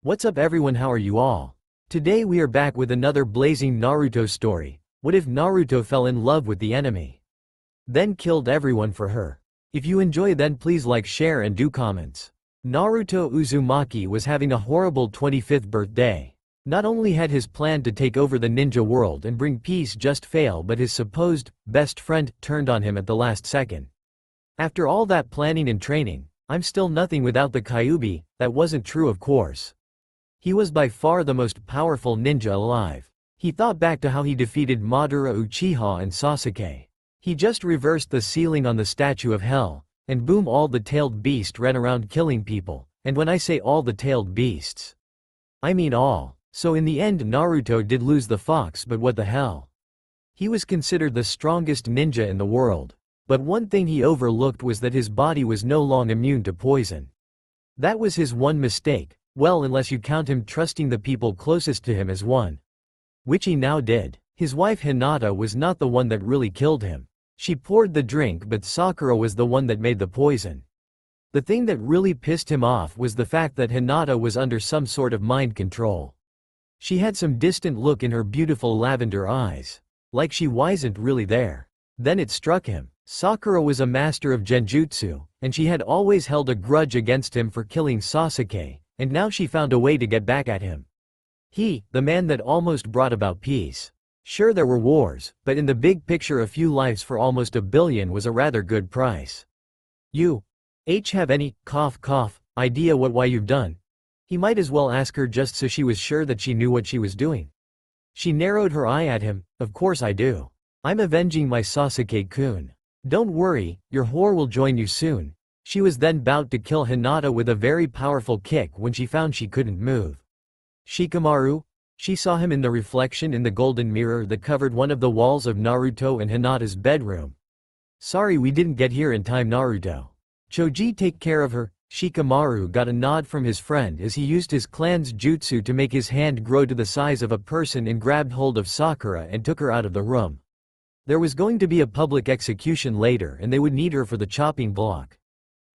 What's up everyone, how are you all? Today we are back with another blazing Naruto story. What if Naruto fell in love with the enemy? Then killed everyone for her. If you enjoy, then please like, share and do comments. Naruto Uzumaki was having a horrible 25th birthday. Not only had his plan to take over the ninja world and bring peace just fail, but his supposed best friend turned on him at the last second. After all that planning and training, I'm still nothing without the Kyuubi. That wasn't true, of course. He was by far the most powerful ninja alive. He thought back to how he defeated Madara Uchiha and Sasuke. He just reversed the ceiling on the Statue of Hell, and boom, all the tailed beasts ran around killing people. And when I say all the tailed beasts, I mean all. So in the end Naruto did lose the fox, but what the hell? He was considered the strongest ninja in the world. But one thing he overlooked was that his body was no longer immune to poison. That was his one mistake. Well, unless you count him trusting the people closest to him as one. Which he now did. His wife Hinata was not the one that really killed him. She poured the drink, but Sakura was the one that made the poison. The thing that really pissed him off was the fact that Hinata was under some sort of mind control. She had some distant look in her beautiful lavender eyes. Like she wasn't really there. Then it struck him. Sakura was a master of genjutsu, and she had always held a grudge against him for killing Sasuke. And now she found a way to get back at him. He, the man that almost brought about peace. Sure, there were wars, but in the big picture a few lives for almost 1 billion was a rather good price. You have any idea why you've done? He might as well ask her, just so she was sure that she knew what she was doing. She narrowed her eye at him. Of course I do. I'm avenging my Sasuke-kun. Don't worry, your whore will join you soon. She was then about to kill Hinata with a very powerful kick when she found she couldn't move. Shikamaru? She saw him in the reflection in the golden mirror that covered one of the walls of Naruto and Hinata's bedroom. Sorry we didn't get here in time, Naruto. Choji, take care of her. Shikamaru got a nod from his friend as he used his clan's jutsu to make his hand grow to the size of a person and grabbed hold of Sakura and took her out of the room. There was going to be a public execution later and they would need her for the chopping block.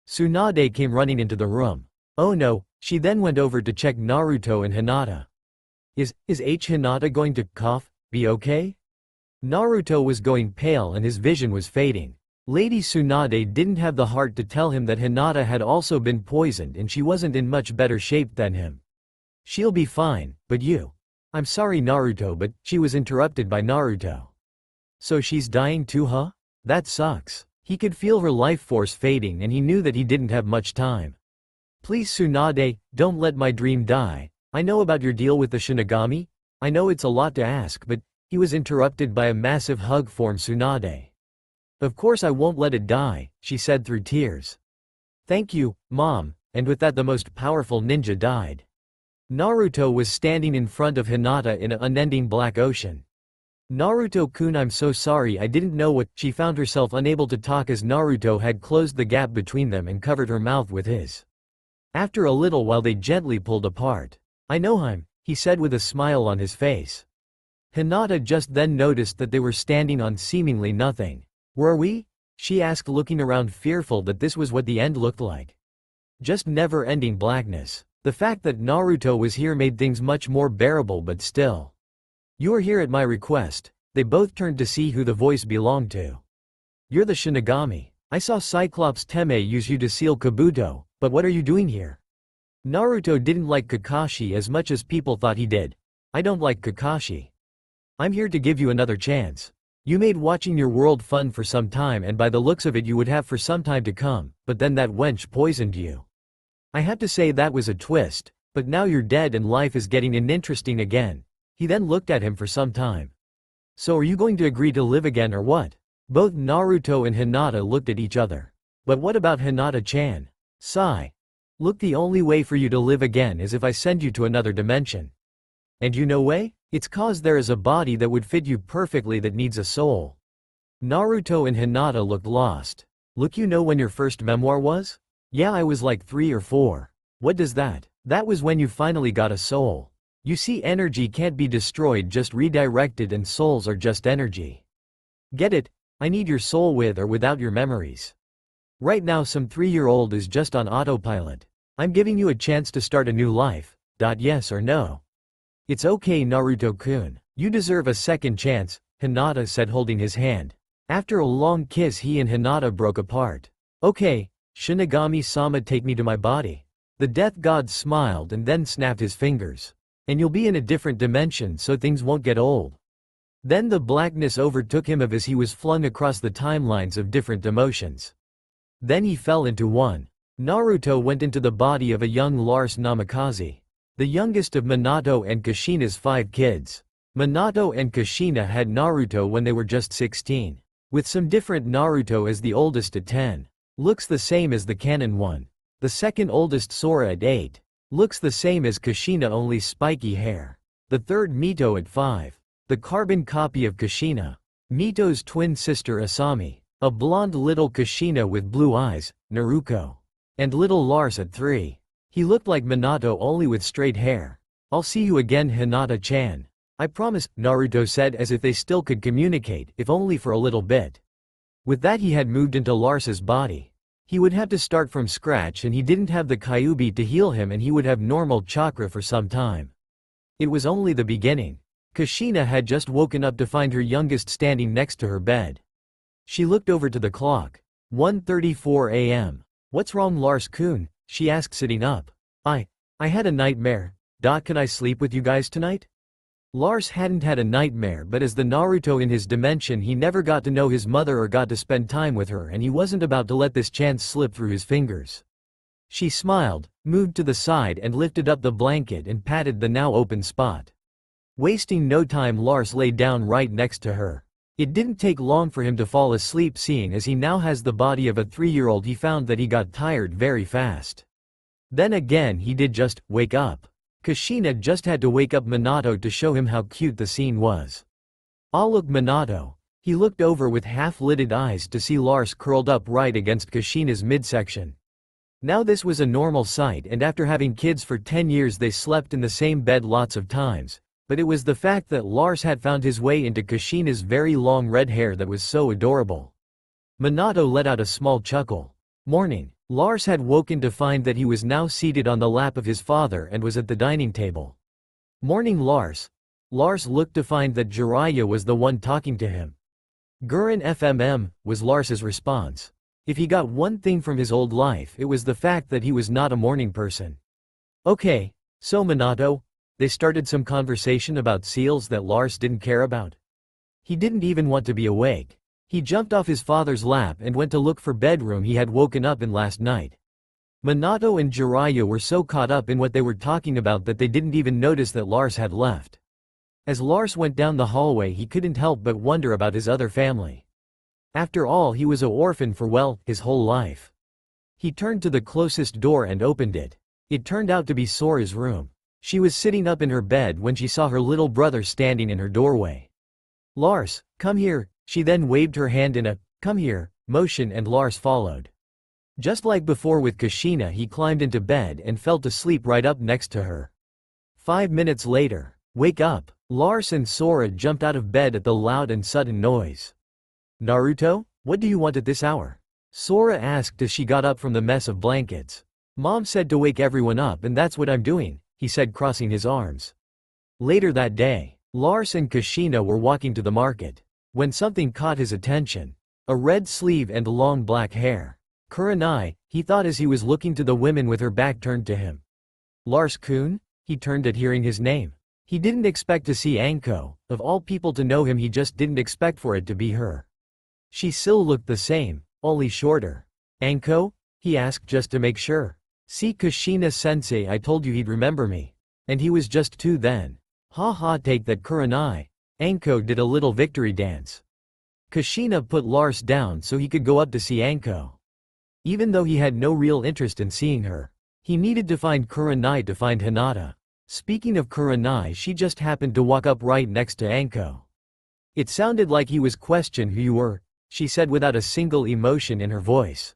Tsunade came running into the room. Oh no, she then went over to check Naruto and Hinata. Is Hinata going to be okay? Naruto was going pale and his vision was fading. Lady Tsunade didn't have the heart to tell him that Hinata had also been poisoned and she wasn't in much better shape than him. She'll be fine, but you. I'm sorry Naruto, but she was interrupted by Naruto. So she's dying too, huh? That sucks. He could feel her life force fading and he knew that he didn't have much time. Please Tsunade, don't let my dream die. I know about your deal with the Shinigami. I know it's a lot to ask, but he was interrupted by a massive hug from Tsunade. Of course I won't let it die, she said through tears. Thank you, Mom, and with that the most powerful ninja died. Naruto was standing in front of Hinata in an unending black ocean. Naruto-kun, I'm so sorry, I didn't know what. She found herself unable to talk as Naruto had closed the gap between them and covered her mouth with his. After a little while they gently pulled apart. I know him, he said with a smile on his face. Hinata just then noticed that they were standing on seemingly nothing. Were we? She asked, looking around fearful that this was what the end looked like. Just never-ending blackness. The fact that Naruto was here made things much more bearable, but still. You are here at my request. They both turned to see who the voice belonged to. You're the Shinigami. I saw Cyclops Teme use you to seal Kabuto, but what are you doing here? Naruto didn't like Kakashi as much as people thought he did. I don't like Kakashi. I'm here to give you another chance. You made watching your world fun for some time, and by the looks of it you would have for some time to come, but then that wench poisoned you. I have to say that was a twist, but now you're dead and life is getting uninteresting again. He then looked at him for some time. So are you going to agree to live again or what? Both Naruto and Hinata looked at each other. But what about Hinata-chan? Sigh. Look, the only way for you to live again is if I send you to another dimension. And you know way? It's cause there is a body that would fit you perfectly that needs a soul. Naruto and Hinata looked lost. Look, you know when your first memoir was? Yeah, I was like 3 or 4. What does that? That was when you finally got a soul. You see, energy can't be destroyed, just redirected, and souls are just energy. Get it? I need your soul with or without your memories. Right now some 3-year-old is just on autopilot. I'm giving you a chance to start a new life. Yes or no? It's okay, Naruto-kun. You deserve a second chance, Hinata said, holding his hand. After a long kiss, he and Hinata broke apart. Okay, Shinigami-sama, take me to my body. The death god smiled and then snapped his fingers. And you'll be in a different dimension so things won't get old. Then the blackness overtook him as he was flung across the timelines of different emotions. Then he fell into one. Naruto went into the body of a young Lars Namikaze, the youngest of Minato and Kushina's 5 kids. Minato and Kushina had Naruto when they were just 16. With some different, Naruto as the oldest at 10. Looks the same as the canon one. The second oldest, Sora, at 8. Looks the same as Kushina, only spiky hair. The third, Mito, at 5. The carbon copy of Kushina. Mito's twin sister Asami. A blonde little Kushina with blue eyes, Naruko. And little Lars at 3. He looked like Minato only with straight hair. I'll see you again, Hinata-chan. I promise, Naruto said, as if they still could communicate, if only for a little bit. With that, he had moved into Lars's body. He would have to start from scratch, and he didn't have the Kyuubi to heal him, and he would have normal chakra for some time. It was only the beginning. Kushina had just woken up to find her youngest standing next to her bed. She looked over to the clock. 1:34 a.m. What's wrong, Lars-kun? She asked, sitting up. I had a nightmare. Can I sleep with you guys tonight? Lars hadn't had a nightmare, but as the Naruto in his dimension, he never got to know his mother or got to spend time with her, and he wasn't about to let this chance slip through his fingers. She smiled, moved to the side and lifted up the blanket and patted the now open spot. Wasting no time, Lars lay down right next to her. It didn't take long for him to fall asleep, seeing as he now has the body of a 3-year-old. He found that he got tired very fast. Then again he did just wake up. Kushina just had to wake up Minato to show him how cute the scene was. Ah, look, Minato. He looked over with half-lidded eyes to see Lars curled up right against Kushina's midsection. Now this was a normal sight, and after having kids for 10 years they slept in the same bed lots of times. But it was the fact that Lars had found his way into Kushina's very long red hair that was so adorable. Minato let out a small chuckle. Morning. Lars had woken to find that he was now seated on the lap of his father and was at the dining table. Morning, Lars. Lars looked to find that Jiraiya was the one talking to him. Gurren FMM, was Lars's response. If he got one thing from his old life, it was the fact that he was not a morning person. Okay, so Minato, they started some conversation about seals that Lars didn't care about. He didn't even want to be awake. He jumped off his father's lap and went to look for bedroom he had woken up in last night. Minato and Jiraiya were so caught up in what they were talking about that they didn't even notice that Lars had left. As Lars went down the hallway, he couldn't help but wonder about his other family. After all, he was an orphan for, well, his whole life. He turned to the closest door and opened it. It turned out to be Sora's room. She was sitting up in her bed when she saw her little brother standing in her doorway. Lars, come here. She then waved her hand in a, come here, motion, and Lars followed. Just like before with Kushina, he climbed into bed and fell to sleep right up next to her. 5 minutes later. Wake up. Lars and Sora jumped out of bed at the loud and sudden noise. Naruto, what do you want at this hour? Sora asked as she got up from the mess of blankets. Mom said to wake everyone up, and that's what I'm doing, he said, crossing his arms. Later that day, Lars and Kushina were walking to the market when something caught his attention. A red sleeve and long black hair. Kurenai, he thought as he was looking to the women with her back turned to him. Lars-kun? He turned at hearing his name. He didn't expect to see Anko, of all people to know him. He just didn't expect for it to be her. She still looked the same, only shorter. Anko? He asked just to make sure. See, Kushina-sensei, I told you he'd remember me. And he was just 2 then. Ha ha, take that, Kurenai. Anko did a little victory dance. Kushina put Lars down so he could go up to see Anko. Even though he had no real interest in seeing her, he needed to find Kurenai to find Hinata. Speaking of Kurenai, she just happened to walk up right next to Anko. It sounded like he was questioning who you were, she said without a single emotion in her voice.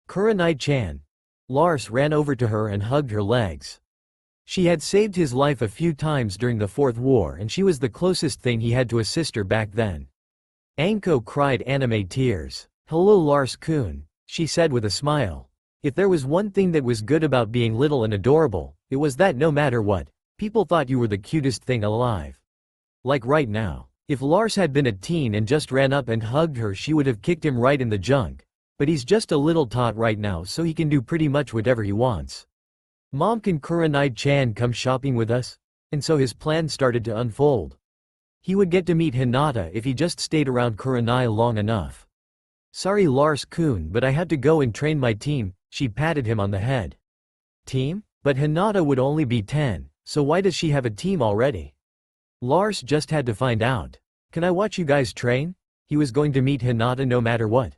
Kurenai-chan. Lars ran over to her and hugged her legs. She had saved his life a few times during the Fourth War, and she was the closest thing he had to a sister back then. Anko cried anime tears. Hello, Lars-kun, she said with a smile. If there was one thing that was good about being little and adorable, it was that no matter what, people thought you were the cutest thing alive. Like right now. If Lars had been a teen and just ran up and hugged her, she would have kicked him right in the junk. But he's just a little tot right now, so he can do pretty much whatever he wants. Mom, can Kurenai-chan come shopping with us? And so his plan started to unfold. He would get to meet Hinata if he just stayed around Kurenai long enough. Sorry Lars-kun, but I had to go and train my team, she patted him on the head. Team? But Hinata would only be 10, so why does she have a team already? Lars just had to find out. Can I watch you guys train? He was going to meet Hinata no matter what.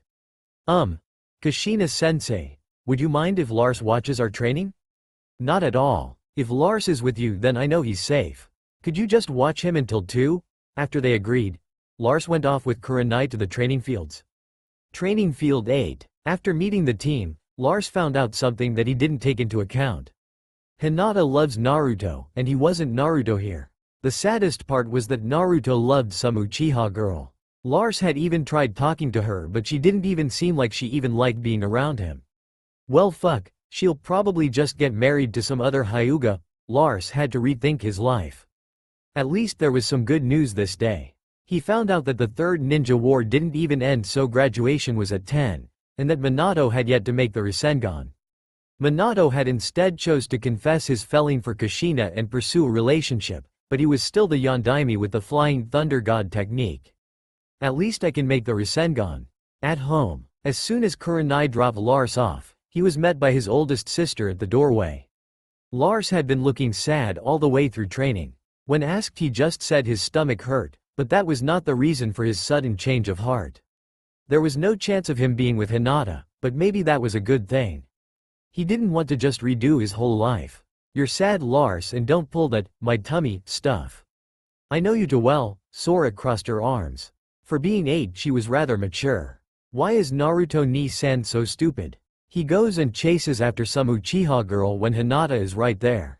Kushina-sensei, would you mind if Lars watches our training? Not at all. If Lars is with you, then I know he's safe. Could you just watch him until 2? After they agreed, Lars went off with Kurenai to the training fields. Training Field 8. After meeting the team, Lars found out something that he didn't take into account. Hinata loves Naruto, and he wasn't Naruto here. The saddest part was that Naruto loved some Uchiha girl. Lars had even tried talking to her, but she didn't even seem like she even liked being around him. Well fuck, she'll probably just get married to some other Hyuga. Lars had to rethink his life. At least there was some good news this day. He found out that the third ninja war didn't even end, so graduation was at 10, and that Minato had yet to make the Rasengan. Minato had instead chose to confess his feeling for Kushina and pursue a relationship, but he was still the Yondaime with the Flying Thunder God technique. At least I can make the Rasengan. At home, as soon as Kurenai dropped Lars off, he was met by his oldest sister at the doorway. Lars had been looking sad all the way through training. When asked, he just said his stomach hurt, but that was not the reason for his sudden change of heart. There was no chance of him being with Hinata, but maybe that was a good thing. He didn't want to just redo his whole life. You're sad, Lars, and don't pull that "my tummy" stuff. I know you too well. Sora crossed her arms. For being 8, she was rather mature. Why is Naruto Ni-san so stupid? He goes and chases after some Uchiha girl when Hinata is right there.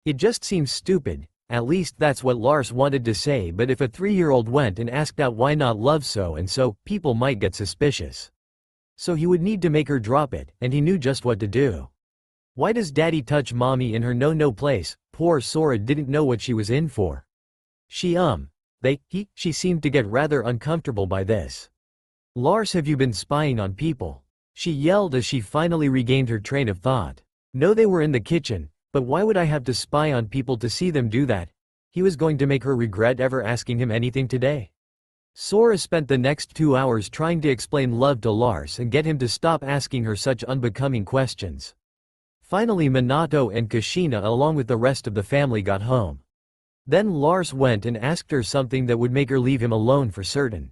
It just seems stupid. At least that's what Lars wanted to say, but if a 3-year-old went and asked out why not love so and so, people might get suspicious. So he would need to make her drop it, and he knew just what to do. Why does daddy touch mommy in her no place? Poor Sora didn't know what she was in for. She seemed to get rather uncomfortable by this. Lars, have you been spying on people? She yelled as she finally regained her train of thought. No, they were in the kitchen, but why would I have to spy on people to see them do that? He was going to make her regret ever asking him anything today. Sora spent the next 2 hours trying to explain love to Lars and get him to stop asking her such unbecoming questions. Finally, Minato and Kushina along with the rest of the family got home. Then Lars went and asked her something that would make her leave him alone for certain.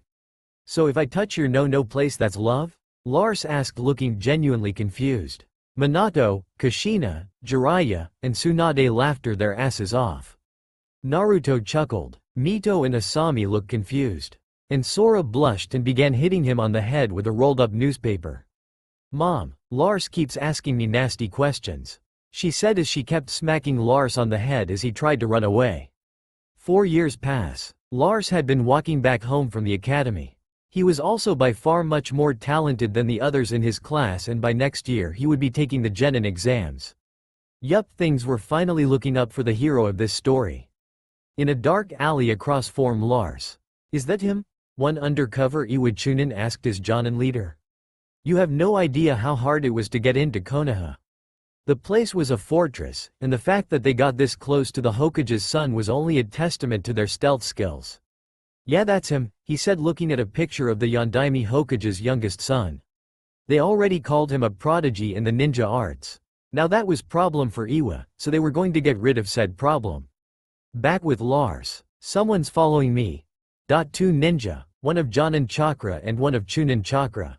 So if I touch your no place, that's love? Lars asked, looking genuinely confused. Minato, Kushina, Jiraiya, and Tsunade laughed their asses off. Naruto chuckled. Mito and Asami looked confused. And Sora blushed and began hitting him on the head with a rolled-up newspaper. Mom, Lars keeps asking me nasty questions, she said as she kept smacking Lars on the head as he tried to run away. 4 years pass. Lars had been walking back home from the academy. He was also by far much more talented than the others in his class, and by next year he would be taking the Genin exams. Yup, things were finally looking up for the hero of this story. In a dark alley across from Lars. Is that him? One undercover Iwachunin asked his Jonin leader. You have no idea how hard it was to get into Konoha. The place was a fortress, and the fact that they got this close to the Hokage's son was only a testament to their stealth skills. Yeah, that's him, he said, looking at a picture of the Yondaime Hokage's youngest son. They already called him a prodigy in the ninja arts. Now that was problem for Iwa, so they were going to get rid of said problem. Back with Lars. Someone's following me. 2 ninja, one of Jonin chakra and one of Chunin chakra.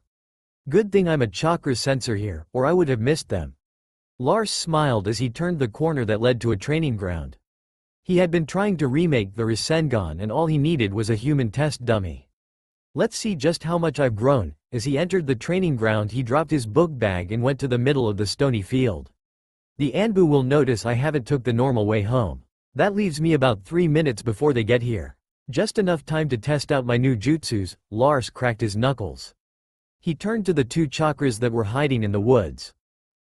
Good thing I'm a chakra sensor here, or I would have missed them. Lars smiled as he turned the corner that led to a training ground. He had been trying to remake the Rasengan, and all he needed was a human test dummy. Let's see just how much I've grown. As he entered the training ground, he dropped his book bag and went to the middle of the stony field. The Anbu will notice I haven't took the normal way home. That leaves me about 3 minutes before they get here. Just enough time to test out my new jutsus. Lars cracked his knuckles. He turned to the 2 chakras that were hiding in the woods.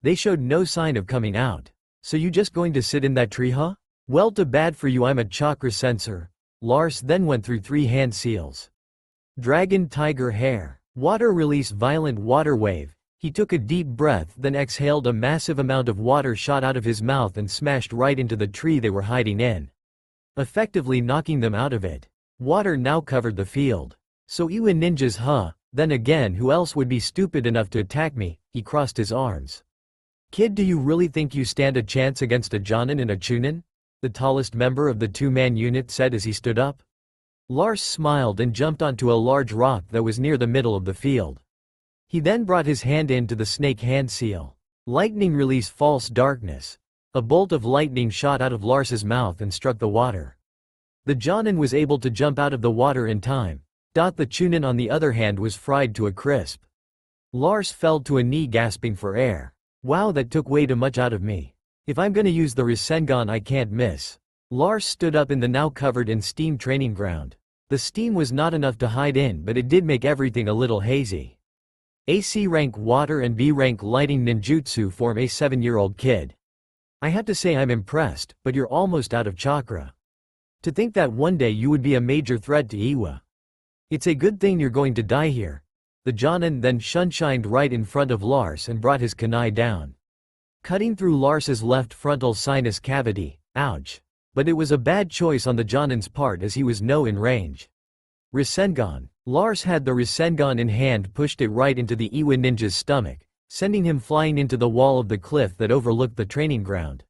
They showed no sign of coming out. So you just going to sit in that tree, huh? Well, too bad for you, I'm a chakra sensor. Lars then went through 3 hand seals. Dragon tiger hair. Water release violent water wave. He took a deep breath then exhaled a massive amount of water shot out of his mouth and smashed right into the tree they were hiding in, effectively knocking them out of it. Water now covered the field. So Iwa ninjas, huh? Then again, who else would be stupid enough to attack me? He crossed his arms. Kid, do you really think you stand a chance against a Jonin and a Chunin? The tallest member of the 2-man unit said as he stood up. Lars smiled and jumped onto a large rock that was near the middle of the field. He then brought his hand into the snake hand seal. Lightning release false darkness. A bolt of lightning shot out of Lars's mouth and struck the water. The Jonin was able to jump out of the water in time. The Chunin on the other hand was fried to a crisp. Lars fell to a knee gasping for air. Wow, that took way too much out of me. If I'm gonna use the Rasengan I can't miss. Lars stood up in the now covered in steam training ground. The steam was not enough to hide in, but it did make everything a little hazy. AC rank water and B rank lighting ninjutsu form a 7-year-old kid. I have to say I'm impressed, but you're almost out of chakra. To think that one day you would be a major threat to Iwa. It's a good thing you're going to die here. The Jonin then shunshined right in front of Lars and brought his kunai down, cutting through Lars's left frontal sinus cavity. Ouch. But it was a bad choice on the Jonin's part as he was no in range. Rasengan. Lars had the Rasengan in hand, pushed it right into the Iwa ninja's stomach, sending him flying into the wall of the cliff that overlooked the training ground,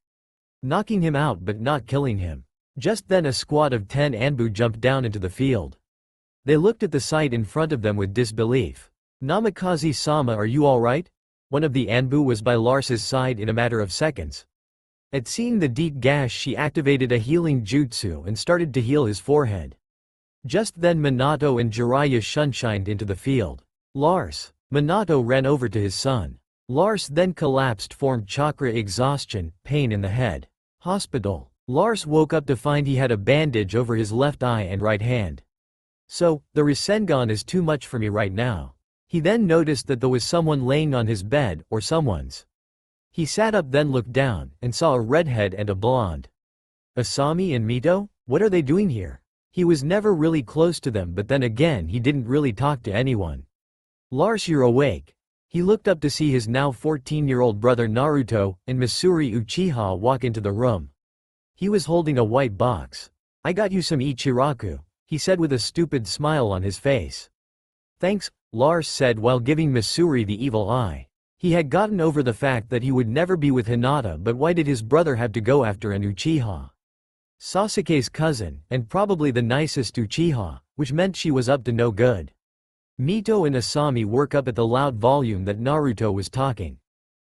knocking him out but not killing him. Just then a squad of 10 Anbu jumped down into the field. They looked at the sight in front of them with disbelief. Namikaze-sama, are you alright? One of the Anbu was by Lars's side in a matter of seconds. At seeing the deep gash, she activated a healing jutsu and started to heal his forehead. Just then Minato and Jiraiya shunshined into the field. Lars. Minato ran over to his son. Lars then collapsed, formed chakra exhaustion, pain in the head. Hospital. Lars woke up to find he had a bandage over his left eye and right hand. So, the Rasengan is too much for me right now. He then noticed that there was someone laying on his bed, or someone's. He sat up then looked down, and saw a redhead and a blonde. Asami and Mito? What are they doing here? He was never really close to them, but then again he didn't really talk to anyone. Lars, you're awake. He looked up to see his now 14-year-old brother Naruto and Misuri Uchiha walk into the room. He was holding a white box. I got you some Ichiraku, he said with a stupid smile on his face. Thanks, Lars said while giving Misuri the evil eye. He had gotten over the fact that he would never be with Hinata, but why did his brother have to go after an Uchiha? Sasuke's cousin, and probably the nicest Uchiha, which meant she was up to no good. Mito and Asami woke up at the loud volume that Naruto was talking.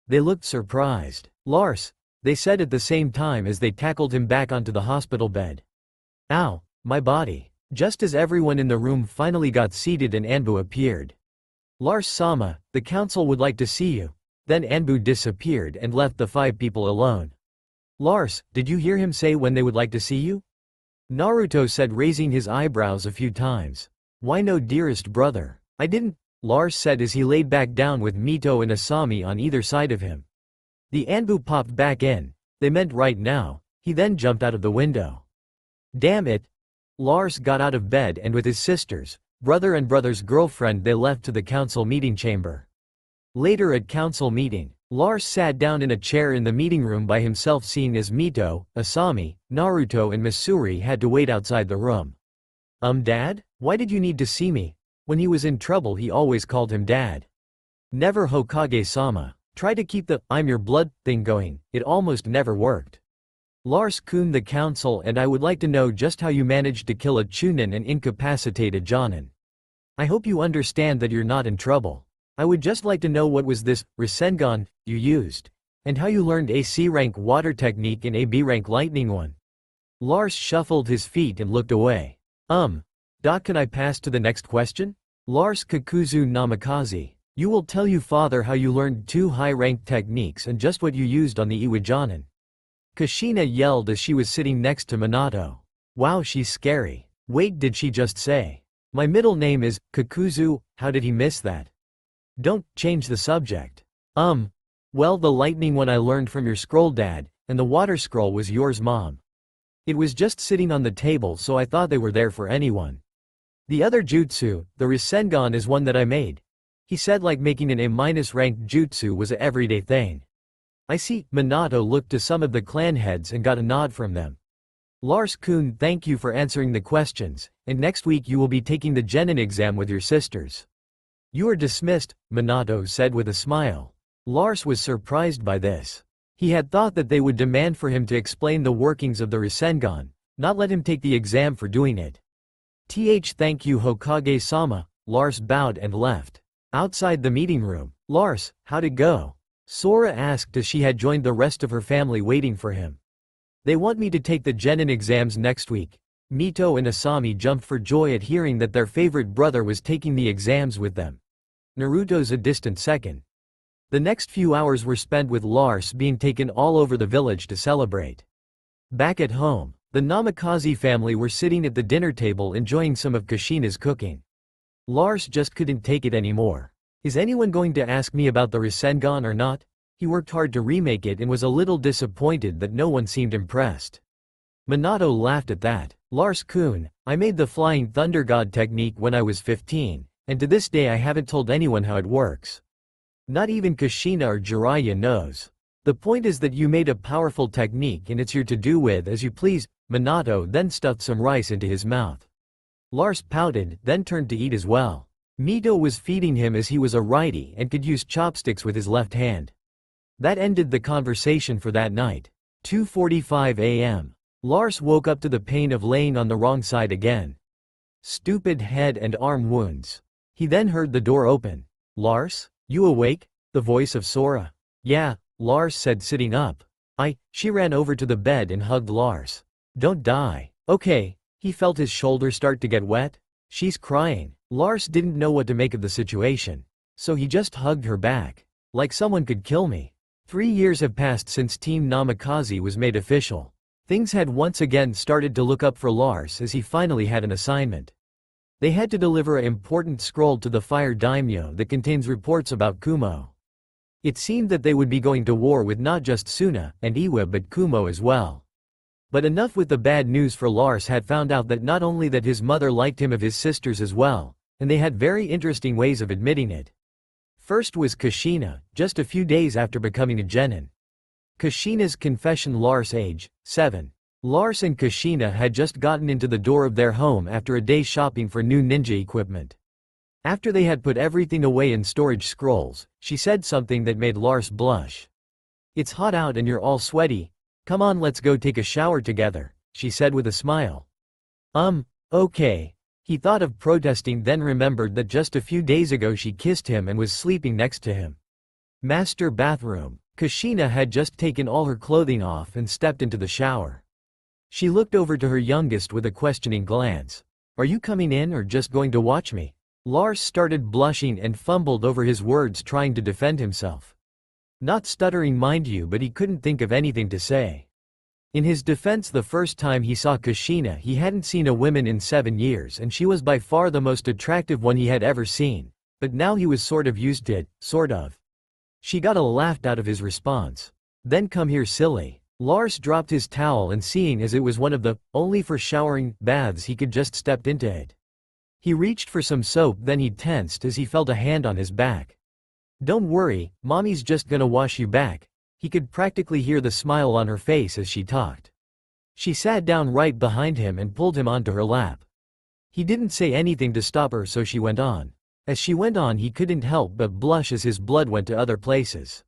They looked surprised. Lars, they said at the same time as they tackled him back onto the hospital bed. Ow, my body. Just as everyone in the room finally got seated and Anbu appeared. Lars-sama, the council would like to see you. Then Anbu disappeared and left the 5 people alone. Lars, did you hear him say when they would like to see you? Naruto said, raising his eyebrows a few times. Why no, dearest brother? I didn't, Lars said as he laid back down with Mito and Asami on either side of him. The Anbu popped back in. They meant right now. He then jumped out of the window. Damn it. Lars got out of bed and with his sisters, brother and brother's girlfriend they left to the council meeting chamber. Later at council meeting, Lars sat down in a chair in the meeting room by himself, seeing as Mito, Asami, Naruto and Misuri had to wait outside the room. Dad? Why did you need to see me? When he was in trouble he always called him Dad. Never, Hokage-sama. Try to keep the "I'm your blood" thing going, it almost never worked. Lars-kun, the council and I would like to know just how you managed to kill a Chunin and incapacitate a Jonin. I hope you understand that you're not in trouble. I would just like to know what was this Rasengan you used, and how you learned a C rank water technique and a B rank lightning one. Lars shuffled his feet and looked away. Can I pass to the next question? Lars Kakuzu Namikaze. You will tell you father how you learned 2 high-ranked techniques and just what you used on the Iwa Jonin. Kushina yelled as she was sitting next to Minato. Wow, she's scary. Wait, did she just say? My middle name is Kakuzu, how did he miss that? Don't change the subject. Well, the lightning one I learned from your scroll dad, and the water scroll was yours mom. It was just sitting on the table so I thought they were there for anyone. The other jutsu, the Rasengan is one that I made. He said like making an A- ranked jutsu was a everyday thing. I see. Minato looked to some of the clan heads and got a nod from them. Lars-kun, thank you for answering the questions, and next week you will be taking the Genin exam with your sisters. You are dismissed, Minato said with a smile. Lars was surprised by this. He had thought that they would demand for him to explain the workings of the Rasengan, not let him take the exam for doing it. Thank you Hokage-sama, Lars bowed and left. Outside the meeting room, Lars, how'd it go? Sora asked as she had joined the rest of her family waiting for him. They want me to take the Genin exams next week. Mito and Asami jumped for joy at hearing that their favorite brother was taking the exams with them. Naruto's a distant second. The next few hours were spent with Lars being taken all over the village to celebrate. Back at home, the Namikaze family were sitting at the dinner table enjoying some of Kushina's cooking. Lars just couldn't take it anymore. Is anyone going to ask me about the Rasengan or not? He worked hard to remake it and was a little disappointed that no one seemed impressed. Minato laughed at that. Lars-kun, I made the Flying Thunder God technique when I was 15, and to this day I haven't told anyone how it works. Not even Kushina or Jiraiya knows. The point is that you made a powerful technique and it's your to do with as you please. Minato then stuffed some rice into his mouth. Lars pouted, then turned to eat as well. Mito was feeding him as he was a righty and could use chopsticks with his left hand. That ended the conversation for that night. 2:45 a.m. Lars woke up to the pain of laying on the wrong side again. Stupid head and arm wounds. He then heard the door open. Lars, you awake? The voice of Sora. Yeah, Lars said sitting up. She ran over to the bed and hugged Lars. Don't die. Okay. He felt his shoulder start to get wet. She's crying. Lars didn't know what to make of the situation. So he just hugged her back. Like someone could kill me. 3 years have passed since Team Namikaze was made official. Things had once again started to look up for Lars as he finally had an assignment. They had to deliver an important scroll to the Fire Daimyo that contains reports about Kumo. It seemed that they would be going to war with not just Suna and Iwa but Kumo as well. But enough with the bad news, for Lars had found out that not only that his mother liked him of his sisters as well, and they had very interesting ways of admitting it. First was Kushina, just a few days after becoming a genin. Kushina's confession. Lars age, 7. Lars and Kushina had just gotten into the door of their home after a day shopping for new ninja equipment. After they had put everything away in storage scrolls, she said something that made Lars blush. It's hot out and you're all sweaty. Come on, let's go take a shower together, she said with a smile. Okay. He thought of protesting, then remembered that just a few days ago she kissed him and was sleeping next to him. Master bathroom. Kushina had just taken all her clothing off and stepped into the shower. She looked over to her youngest with a questioning glance. Are you coming in or just going to watch me? Lars started blushing and fumbled over his words, trying to defend himself. Not stuttering, mind you, but he couldn't think of anything to say. In his defense, the first time he saw Kushina he hadn't seen a woman in 7 years and she was by far the most attractive one he had ever seen, but now he was sort of used to it, sort of. She got a laugh out of his response. Then come here, silly. Lars dropped his towel and seeing as it was one of the only for showering baths he could just stepped into it. He reached for some soap, then he tensed as he felt a hand on his back. Don't worry, mommy's just gonna wash you back. He could practically hear the smile on her face as she talked. She sat down right behind him and pulled him onto her lap. He didn't say anything to stop her, so she went on. As she went on, he couldn't help but blush as his blood went to other places.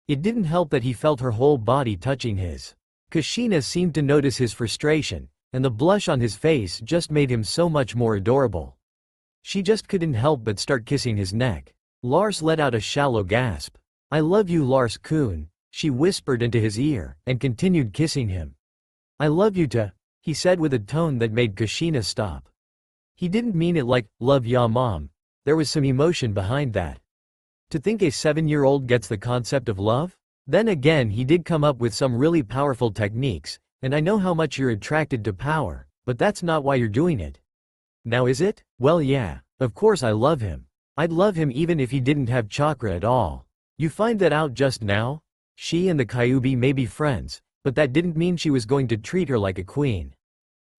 It didn't help that he felt her whole body touching his. Kushina seemed to notice his frustration, and the blush on his face just made him so much more adorable. She just couldn't help but start kissing his neck. Lars let out a shallow gasp. I love you, Lars-kun, she whispered into his ear, and continued kissing him. I love you too, he said with a tone that made Kushina stop. He didn't mean it like, love ya mom. There was some emotion behind that. To think a 7-year-old gets the concept of love? Then again, he did come up with some really powerful techniques, and I know how much you're attracted to power, but that's not why you're doing it. Now is it? Well yeah, of course I love him. I'd love him even if he didn't have chakra at all. You find that out just now? She and the Kyuubi may be friends, but that didn't mean she was going to treat her like a queen.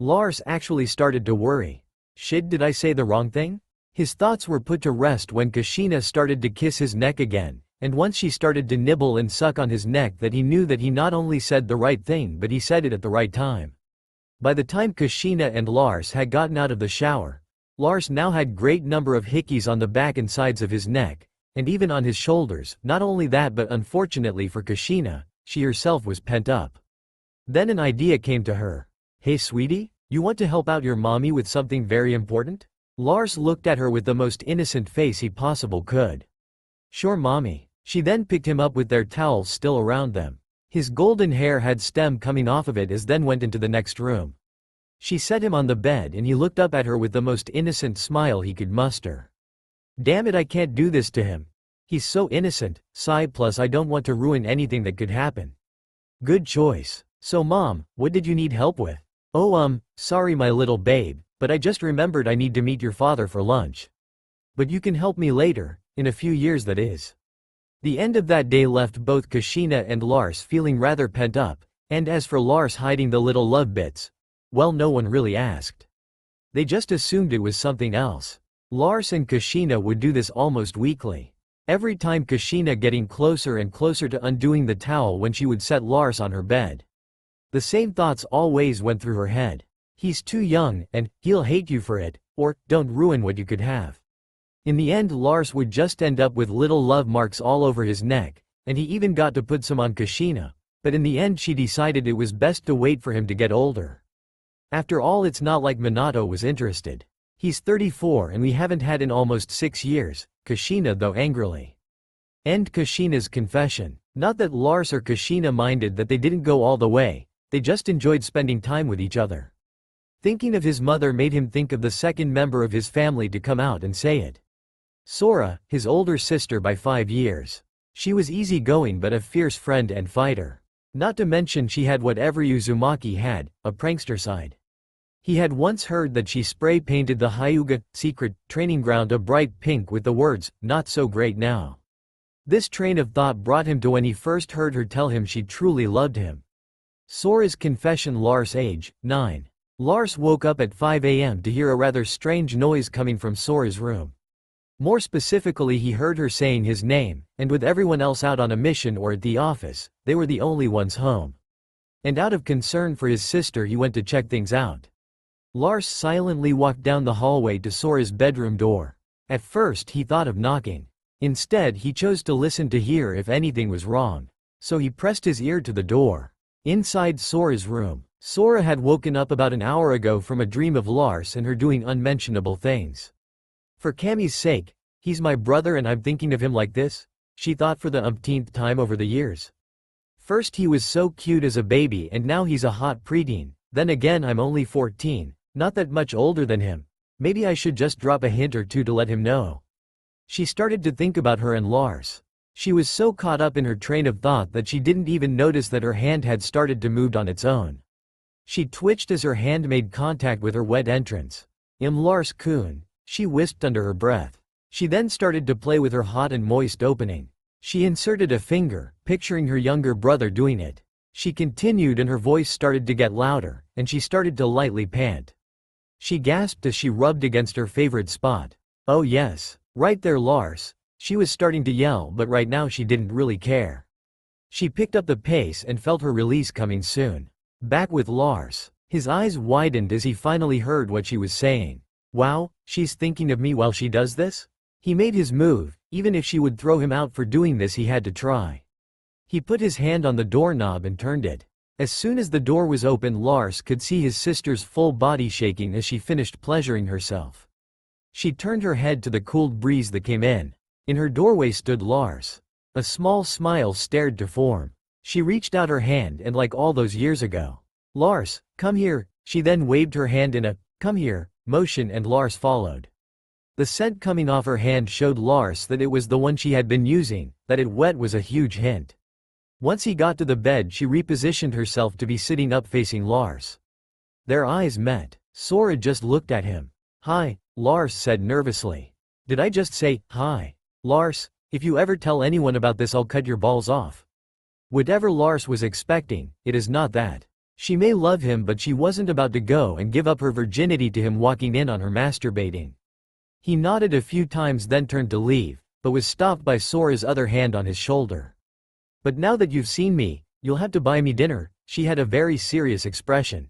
Lars actually started to worry. Shit, did I say the wrong thing? His thoughts were put to rest when Kushina started to kiss his neck again, and once she started to nibble and suck on his neck that he knew that he not only said the right thing but he said it at the right time. By the time Kushina and Lars had gotten out of the shower, Lars now had great number of hickeys on the back and sides of his neck, and even on his shoulders. Not only that, but unfortunately for Kushina, she herself was pent up. Then an idea came to her. Hey sweetie, you want to help out your mommy with something very important? Lars looked at her with the most innocent face he possible could. Sure mommy. She then picked him up with their towels still around them. His golden hair had stem coming off of it as then went into the next room. She set him on the bed and he looked up at her with the most innocent smile he could muster. Damn it, I can't do this to him. He's so innocent, sigh, plus I don't want to ruin anything that could happen. Good choice. So mom, what did you need help with? Oh sorry my little babe, but I just remembered I need to meet your father for lunch. But you can help me later, in a few years that is. The end of that day left both Kushina and Lars feeling rather pent up, and as for Lars hiding the little love bits, well, no one really asked. They just assumed it was something else. Lars and Kushina would do this almost weekly. Every time Kushina getting closer and closer to undoing the towel when she would set Lars on her bed. The same thoughts always went through her head. He's too young, and he'll hate you for it, or don't ruin what you could have. In the end, Lars would just end up with little love marks all over his neck, and he even got to put some on Kushina, but in the end she decided it was best to wait for him to get older. After all, it's not like Minato was interested. He's 34 and we haven't had in almost 6 years, Kushina though angrily. End Kushina's confession. Not that Lars or Kushina minded that they didn't go all the way, they just enjoyed spending time with each other. Thinking of his mother made him think of the second member of his family to come out and say it. Sora, his older sister by 5 years. She was easygoing but a fierce friend and fighter. Not to mention she had what every Uzumaki had, a prankster side. He had once heard that she spray painted the Hyuga secret training ground a bright pink with the words, "Not so great now." This train of thought brought him to when he first heard her tell him she truly loved him. Sora's confession. Lars age, 9. Lars woke up at 5 a.m. to hear a rather strange noise coming from Sora's room. More specifically, he heard her saying his name, and with everyone else out on a mission or at the office, they were the only ones home. And out of concern for his sister he went to check things out. Lars silently walked down the hallway to Sora's bedroom door. At first he thought of knocking. Instead he chose to listen to hear if anything was wrong. So he pressed his ear to the door. Inside Sora's room, Sora had woken up about an hour ago from a dream of Lars and her doing unmentionable things. For Cammy's sake, he's my brother and I'm thinking of him like this? She thought for the umpteenth time over the years. First he was so cute as a baby and now he's a hot preteen, then again I'm only 14, not that much older than him. Maybe I should just drop a hint or two to let him know. She started to think about her and Lars. She was so caught up in her train of thought that she didn't even notice that her hand had started to move on its own. She twitched as her hand made contact with her wet entrance. Lars-kun, she wisped under her breath. She then started to play with her hot and moist opening. She inserted a finger, picturing her younger brother doing it. She continued and her voice started to get louder, and she started to lightly pant. She gasped as she rubbed against her favorite spot. Oh yes, right there Lars. She was starting to yell, but right now she didn't really care. She picked up the pace and felt her release coming soon. Back with Lars. His eyes widened as he finally heard what she was saying. Wow, she's thinking of me while she does this? He made his move. Even if she would throw him out for doing this he had to try. He put his hand on the doorknob and turned it. As soon as the door was open, Lars could see his sister's full body shaking as she finished pleasuring herself. She turned her head to the cooled breeze that came in. In her doorway stood Lars. A small smile stared to form. She reached out her hand and like all those years ago. Lars, come here. She then waved her hand in a, come here, motion and Lars followed. The scent coming off her hand showed Lars that it was the one she had been using, that it wet was a huge hint. Once he got to the bed she repositioned herself to be sitting up facing Lars. Their eyes met. Sora just looked at him. Hi, Lars said nervously. Did I just say, hi? Lars, If you ever tell anyone about this, I'll cut your balls off. Whatever Lars was expecting, it is not that. She may love him, but she wasn't about to go and give up her virginity to him walking in on her masturbating. He nodded a few times, then turned to leave, but was stopped by Sora's other hand on his shoulder. But now that you've seen me, you'll have to buy me dinner. She had a very serious expression.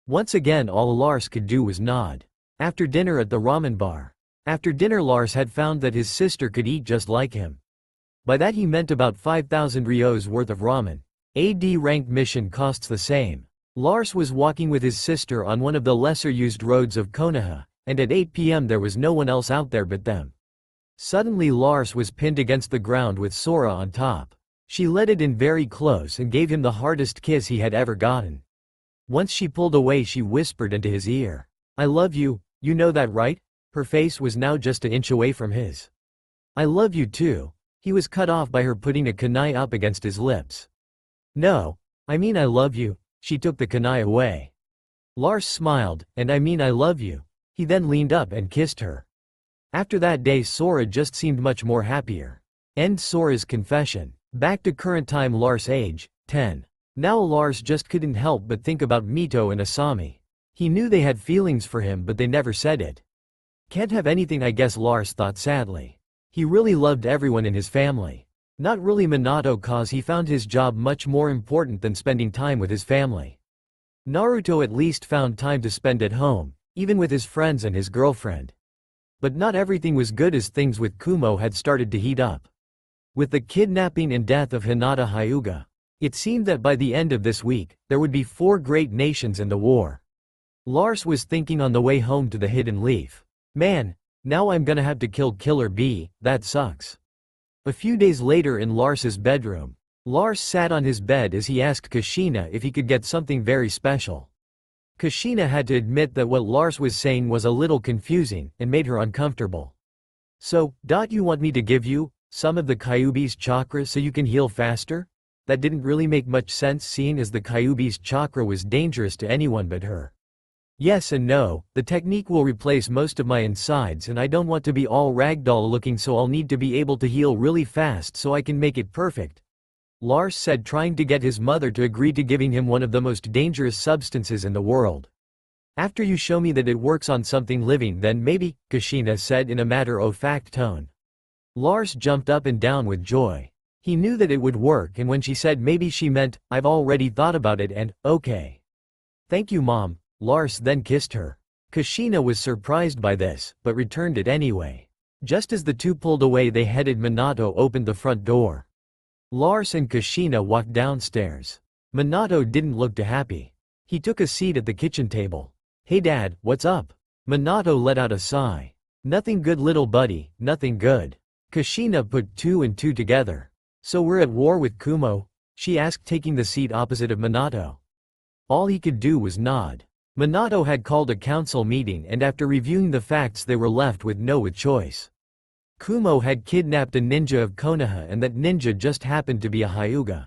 Once again, all Lars could do was nod. After dinner at the ramen bar. After dinner, Lars had found that his sister could eat just like him. By that he meant about 5,000 ryos worth of ramen. A D-ranked mission costs the same. Lars was walking with his sister on one of the lesser-used roads of Konoha, and at 8 p.m. there was no one else out there but them. Suddenly Lars was pinned against the ground with Sora on top. She let it in very close and gave him the hardest kiss he had ever gotten. Once she pulled away, she whispered into his ear, "I love you, you know that, right?" Her face was now just an inch away from his. "I love you too." He was cut off by her putting a kunai up against his lips. "No, I mean I love you." She took the kunai away. Lars smiled, "And I mean I love you." He then leaned up and kissed her. After that day, Sora just seemed much more happier. End Sora's confession. Back to current time. Lars age, 10. Now Lars just couldn't help but think about Mito and Asami. He knew they had feelings for him, but they never said it. Can't have anything, I guess, Lars thought sadly. He really loved everyone in his family. Not really Minato, cause he found his job much more important than spending time with his family. Naruto at least found time to spend at home, even with his friends and his girlfriend. But not everything was good, as things with Kumo had started to heat up. With the kidnapping and death of Hinata Hyuga, it seemed that by the end of this week, there would be 4 great nations in the war. Lars was thinking on the way home to the Hidden Leaf. Man, now I'm gonna have to kill Killer B, that sucks. A few days later, in Lars's bedroom, Lars sat on his bed as he asked Kushina if he could get something very special. Kushina had to admit that what Lars was saying was a little confusing and made her uncomfortable. "So, you want me to give you some of the Kyuubi's chakra so you can heal faster?" That didn't really make much sense, seeing as the Kyuubi's chakra was dangerous to anyone but her. "Yes and no, the technique will replace most of my insides, and I don't want to be all ragdoll looking, so I'll need to be able to heal really fast so I can make it perfect," Lars said, trying to get his mother to agree to giving him one of the most dangerous substances in the world. "After you show me that it works on something living, then maybe," Kushina said in a matter-of-fact tone. Lars jumped up and down with joy. He knew that it would work, and when she said maybe, she meant, "I've already thought about it and, okay. Thank you, Mom." Lars then kissed her. Kushina was surprised by this, but returned it anyway. Just as the two pulled away, they headed. Minato opened the front door. Lars and Kushina walked downstairs. Minato didn't look too happy. He took a seat at the kitchen table. "Hey Dad, what's up?" Minato let out a sigh. "Nothing good, little buddy, nothing good." Kushina put 2 and 2 together. "So we're at war with Kumo?" she asked, taking the seat opposite of Minato. All he could do was nod. Minato had called a council meeting, and after reviewing the facts, they were left with no choice. Kumo had kidnapped a ninja of Konoha, and that ninja just happened to be a Hyuga.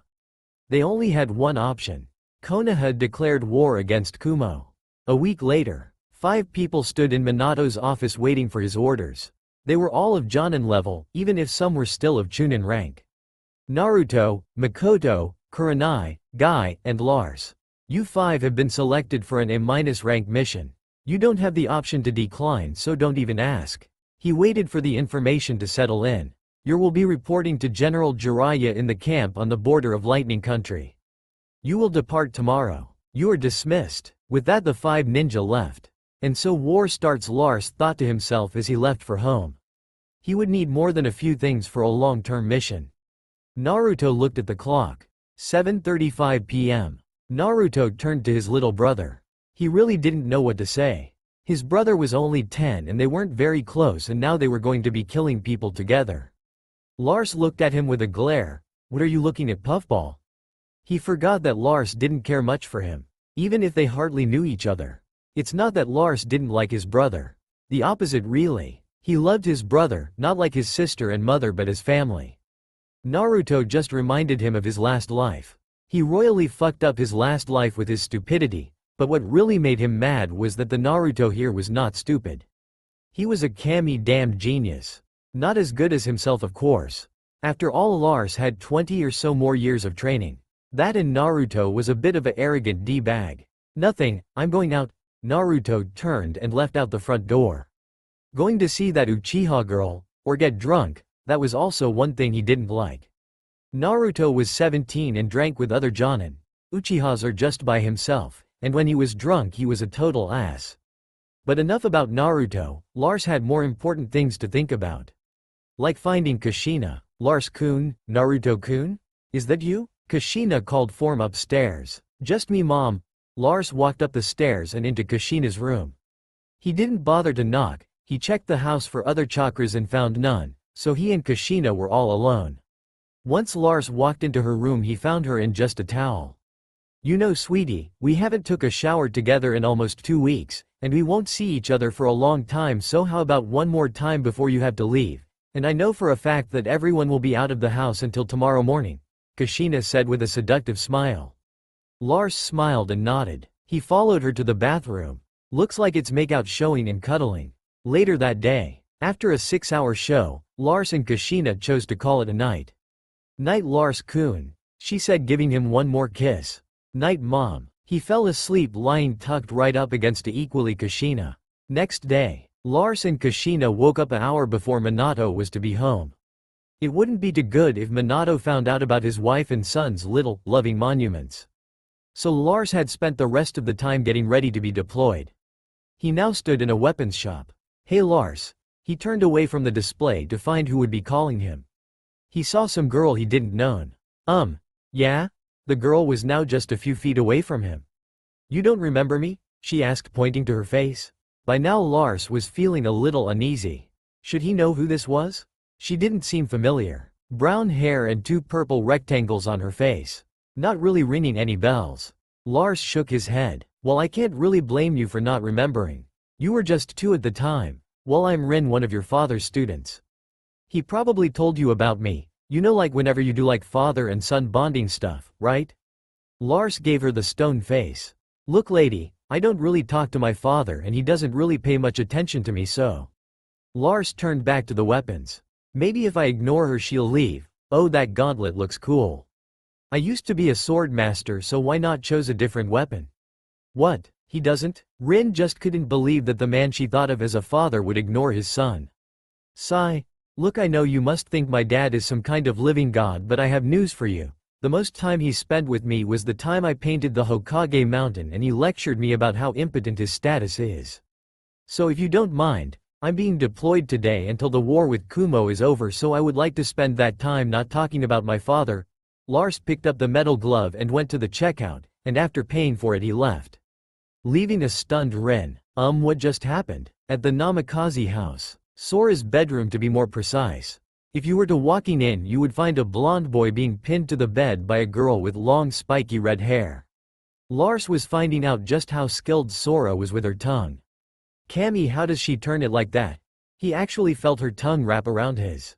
They only had one option. Konoha declared war against Kumo. A week later, 5 people stood in Minato's office waiting for his orders. They were all of Jonin level, even if some were still of Chunin rank. Naruto, Makoto, Kurenai, Guy, and Lars. You 5 have been selected for an A- rank mission. You don't have the option to decline, so don't even ask. He waited for the information to settle in. You will be reporting to General Jiraiya in the camp on the border of Lightning Country. You will depart tomorrow. You are dismissed. With that, the 5 ninja left. And so war starts, Lars thought to himself as he left for home. He would need more than a few things for a long-term mission. Naruto looked at the clock. 7:35 p.m. Naruto turned to his little brother. He really didn't know what to say. His brother was only 10 and they weren't very close, and now they were going to be killing people together. Lars looked at him with a glare. "What are you looking at, Puffball?" He forgot that Lars didn't care much for him, even if they hardly knew each other. It's not that Lars didn't like his brother. The opposite really. He loved his brother, not like his sister and mother, but his family. Naruto just reminded him of his last life. He royally fucked up his last life with his stupidity, but what really made him mad was that the Naruto here was not stupid. He was a damned genius. Not as good as himself, of course, After all, Lars had 20 or so more years of training. That and Naruto was a bit of a arrogant D-bag. Nothing, I'm going out. Naruto turned and left out the front door. Going to see that Uchiha girl, or get drunk, that was also one thing he didn't like. Naruto was 17 and drank with other Jonin. Uchihas are just by himself, and when he was drunk he was a total ass. But enough about Naruto, Lars had more important things to think about. Like finding Kushina. Lars-kun, Naruto-kun? Is that you? Kushina called from upstairs. Just me, mom. Lars walked up the stairs and into Kushina's room. He didn't bother to knock, he checked the house for other chakras and found none, so he and Kushina were all alone. Once Lars walked into her room he found her in just a towel. You know, sweetie, we haven't took a shower together in almost 2 weeks, and we won't see each other for a long time, so how about one more time before you have to leave? And I know for a fact that everyone will be out of the house until tomorrow morning, Kushina said with a seductive smile. Lars smiled and nodded. He followed her to the bathroom. Looks like it's makeout showing and cuddling. Later that day, after a 6-hour show, Lars and Kushina chose to call it a night. Night, Lars-kun, she said, giving him one more kiss. Night, mom. He fell asleep lying tucked right up against equally Kushina. Next day, Lars and Kushina woke up an hour before Minato was to be home. It wouldn't be too good if Minato found out about his wife and son's little, loving monuments. So Lars had spent the rest of the time getting ready to be deployed. He now stood in a weapons shop. Hey Lars. He turned away from the display to find who would be calling him. He saw some girl he didn't know. Yeah? The girl was now just a few feet away from him. You don't remember me? She asked, pointing to her face. By now Lars was feeling a little uneasy. Should he know who this was? She didn't seem familiar. Brown hair and 2 purple rectangles on her face. Not really ringing any bells. Lars shook his head. Well, I can't really blame you for not remembering. You were just 2 at the time. Well, I'm Rin, one of your father's students. He probably told you about me. You know, like whenever you do like father and son bonding stuff, right? Lars gave her the stone face. Look lady, I don't really talk to my father and he doesn't really pay much attention to me, so. Lars turned back to the weapons. Maybe if I ignore her she'll leave. Oh, that gauntlet looks cool. I used to be a sword master, so why not choose a different weapon? What, he doesn't? Rin just couldn't believe that the man she thought of as a father would ignore his son. Sigh. Look, I know you must think my dad is some kind of living god, but I have news for you. The most time he spent with me was the time I painted the Hokage mountain and he lectured me about how impotent his status is. So if you don't mind, I'm being deployed today until the war with Kumo is over, so I would like to spend that time not talking about my father. Lars picked up the metal glove and went to the checkout, and after paying for it he left. Leaving a stunned Rin. What just happened? At the Namikaze house. Sora's bedroom to be more precise. If you were to walking in you would find a blonde boy being pinned to the bed by a girl with long spiky red hair. Lars was finding out just how skilled Sora was with her tongue. Cammy, how does she turn it like that? He actually felt her tongue wrap around his.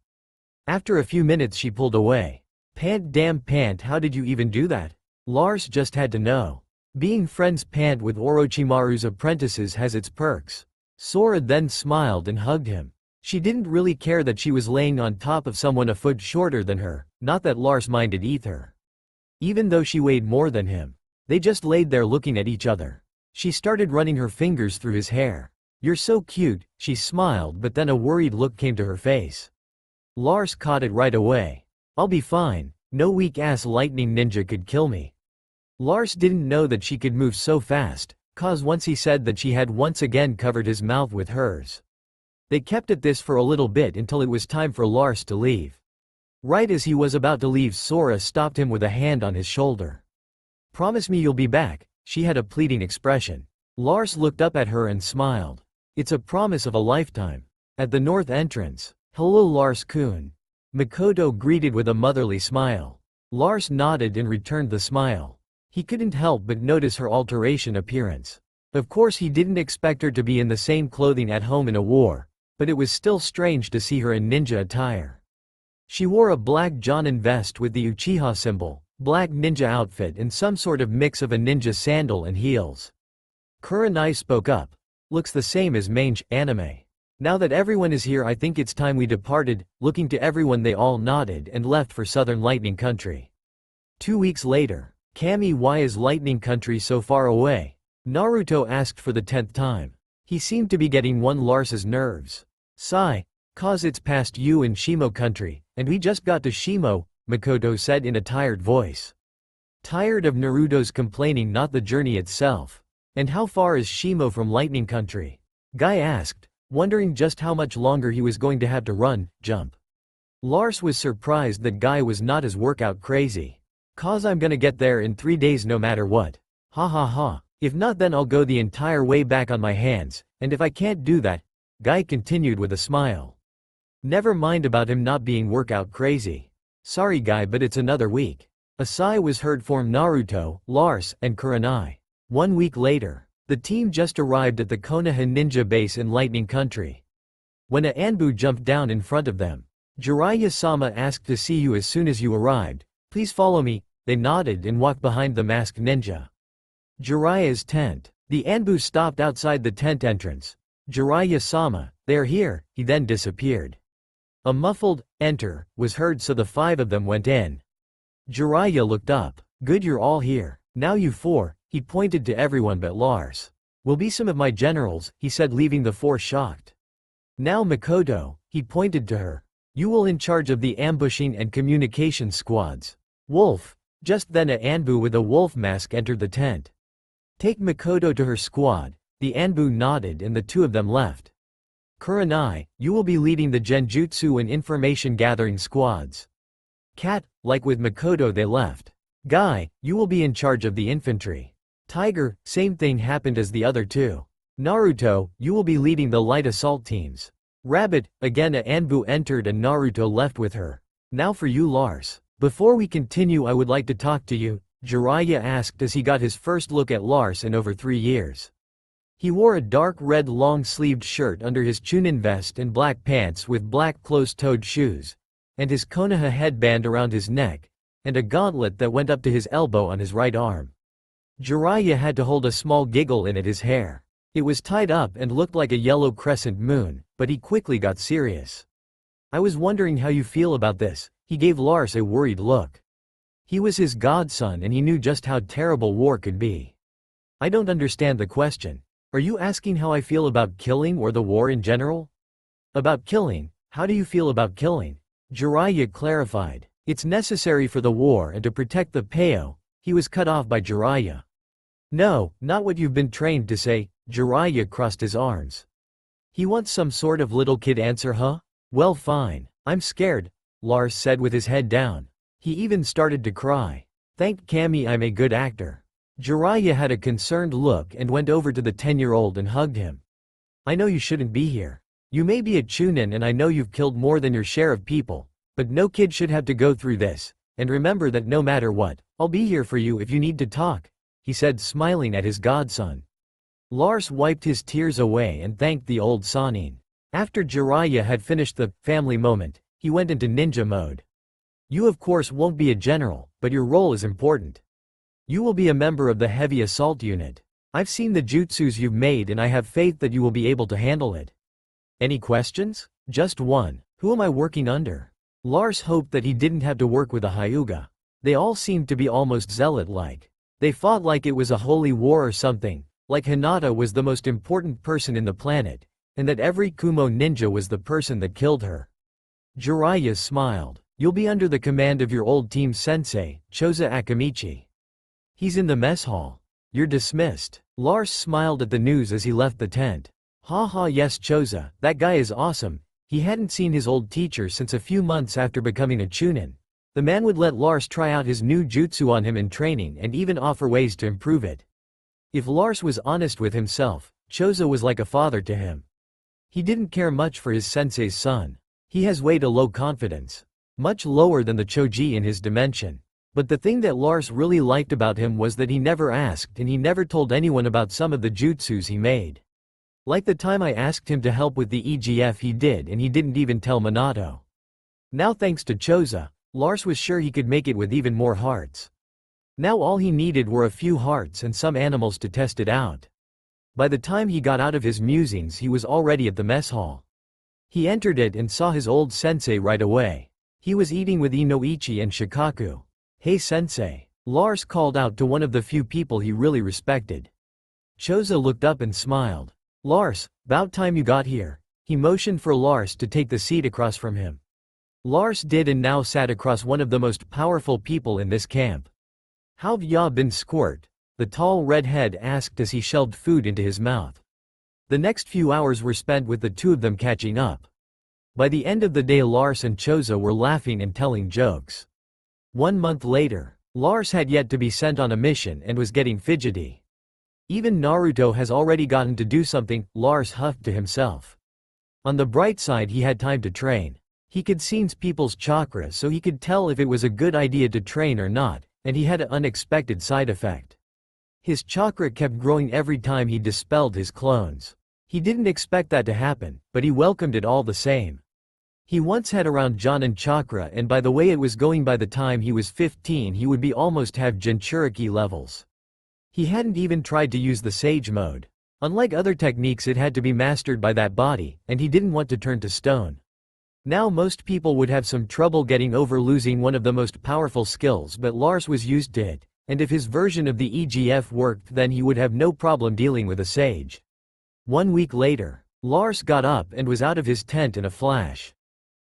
After a few minutes she pulled away. Pant, damn Pant, how did you even do that? Lars just had to know. Being friends Pant with Orochimaru's apprentices has its perks. Sora then smiled and hugged him. She didn't really care that she was laying on top of someone a foot shorter than her, not that Lars minded either. Even though she weighed more than him. They just laid there looking at each other. She started running her fingers through his hair. You're so cute, she smiled, but then a worried look came to her face. Lars caught it right away. I'll be fine, no weak-ass lightning ninja could kill me. Lars didn't know that she could move so fast, cause once he said that she had once again covered his mouth with hers. They kept at this for a little bit until it was time for Lars to leave. Right as he was about to leave, Sora stopped him with a hand on his shoulder. Promise me you'll be back, she had a pleading expression. Lars looked up at her and smiled. It's a promise of a lifetime. At the north entrance. Hello Lars-kun. Makoto greeted with a motherly smile. Lars nodded and returned the smile. He couldn't help but notice her alteration appearance. Of course he didn't expect her to be in the same clothing at home in a war, but it was still strange to see her in ninja attire. She wore a black Jonin vest with the Uchiha symbol, black ninja outfit and some sort of mix of a ninja sandal and heels. Kurenai spoke up. Looks the same as mange anime. Now that everyone is here, I think it's time we departed. Looking to everyone, they all nodded and left for Southern Lightning Country. 2 weeks later. Kami, why is Lightning Country so far away? Naruto asked for the 10th time. He seemed to be getting on Lars's nerves. Sigh. Cause it's past you and Shimo Country, and we just got to Shimo, Makoto said in a tired voice. Tired of Naruto's complaining, not the journey itself. And how far is Shimo from Lightning Country? Guy asked, wondering just how much longer he was going to have to run, jump. Lars was surprised that Guy was not as workout crazy. Cause I'm gonna get there in 3 days no matter what. Ha ha ha. If not, then I'll go the entire way back on my hands, and if I can't do that, Guy continued with a smile. Never mind about him not being workout crazy. Sorry Guy, but it's another week. A sigh was heard from Naruto, Lars, and Kurenai. 1 week later, the team just arrived at the Konoha ninja base in Lightning Country. When a Anbu jumped down in front of them, Jiraiya-sama asked to see you as soon as you arrived. Please follow me. They nodded and walked behind the masked ninja. Jiraiya's tent. The Anbu stopped outside the tent entrance. Jiraiya-sama, they're here. He then disappeared. A muffled, enter, was heard, so the 5 of them went in. Jiraiya looked up. Good, you're all here. Now you 4, he pointed to everyone but Lars. Will be some of my generals, he said, leaving the 4 shocked. Now Makoto, he pointed to her. You will in charge of the ambushing and communication squads. Wolf. Just then a Anbu with a wolf mask entered the tent. Take Makoto to her squad. The Anbu nodded and the 2 of them left. Kurenai, you will be leading the Genjutsu and information gathering squads. Cat, like with Makoto, they left. Guy, you will be in charge of the infantry. Tiger, same thing happened as the other 2. Naruto, you will be leading the light assault teams. Rabbit, again a Anbu entered and Naruto left with her. Now for you Lars. Before we continue, I would like to talk to you, Jiraiya asked as he got his first look at Lars in over 3 years. He wore a dark red long-sleeved shirt under his Chunin vest and black pants with black closed-toed shoes, and his Konoha headband around his neck, and a gauntlet that went up to his elbow on his right arm. Jiraiya had to hold a small giggle in at his hair. It was tied up and looked like a yellow crescent moon, but he quickly got serious. I was wondering how you feel about this. He gave Lars a worried look. He was his godson and he knew just how terrible war could be. I don't understand the question. Are you asking how I feel about killing or the war in general? About killing? How do you feel about killing? Jiraiya clarified. It's necessary for the war and to protect the Peo. He was cut off by Jiraiya. No, not what you've been trained to say. Jiraiya crossed his arms. He wants some sort of little kid answer, huh? Well, fine. I'm scared, Lars said with his head down. He even started to cry. Thank Kami, I'm a good actor. Jiraiya had a concerned look and went over to the 10-year-old and hugged him. I know you shouldn't be here. You may be a Chunin and I know you've killed more than your share of people, but no kid should have to go through this, and remember that no matter what, I'll be here for you if you need to talk, he said, smiling at his godson. Lars wiped his tears away and thanked the old Sannin. After Jiraiya had finished the family moment, he went into ninja mode. You of course won't be a general, but your role is important. You will be a member of the heavy assault unit. I've seen the jutsus you've made and I have faith that you will be able to handle it. Any questions? Just one. Who am I working under? Lars hoped that he didn't have to work with a Hyuga. They all seemed to be almost zealot-like. They fought like it was a holy war or something, like Hinata was the most important person in the planet, and that every Kumo ninja was the person that killed her. Jiraiya smiled. You'll be under the command of your old team sensei, Choza Akamichi. He's in the mess hall. You're dismissed. Lars smiled at the news as he left the tent. Ha, yes, Choza, that guy is awesome. He hadn't seen his old teacher since a few months after becoming a Chunin. The man would let Lars try out his new jutsu on him in training and even offer ways to improve it. If Lars was honest with himself, Choza was like a father to him. He didn't care much for his sensei's son. He has way too low confidence. Much lower than the Choji in his dimension. But the thing that Lars really liked about him was that he never asked and he never told anyone about some of the jutsus he made. Like the time I asked him to help with the EGF, he did, and he didn't even tell Minato. Now thanks to Choza, Lars was sure he could make it with even more hearts. Now all he needed were a few hearts and some animals to test it out. By the time he got out of his musings, he was already at the mess hall. He entered it and saw his old sensei right away. He was eating with Inoichi and Shikaku. "Hey sensei." Lars called out to one of the few people he really respected. Choza looked up and smiled. "Lars, about time you got here." He motioned for Lars to take the seat across from him. Lars did and now sat across one of the most powerful people in this camp. "How've ya been, Squirt?" the tall redhead asked as he shoved food into his mouth. The next few hours were spent with the two of them catching up. By the end of the day Lars and Choza were laughing and telling jokes. 1 month later, Lars had yet to be sent on a mission and was getting fidgety. Even Naruto has already gotten to do something, Lars huffed to himself. On the bright side he had time to train. He could sense people's chakra so he could tell if it was a good idea to train or not, and he had an unexpected side effect. His chakra kept growing every time he dispelled his clones. He didn't expect that to happen, but he welcomed it all the same. He once had around Jonin chakra and by the way it was going by the time he was 15 he would be almost have Jinchuriki levels. He hadn't even tried to use the Sage mode. Unlike other techniques it had to be mastered by that body, and he didn't want to turn to stone. Now most people would have some trouble getting over losing one of the most powerful skills but Lars was used to it, and if his version of the EGF worked then he would have no problem dealing with a Sage. 1 week later, Lars got up and was out of his tent in a flash.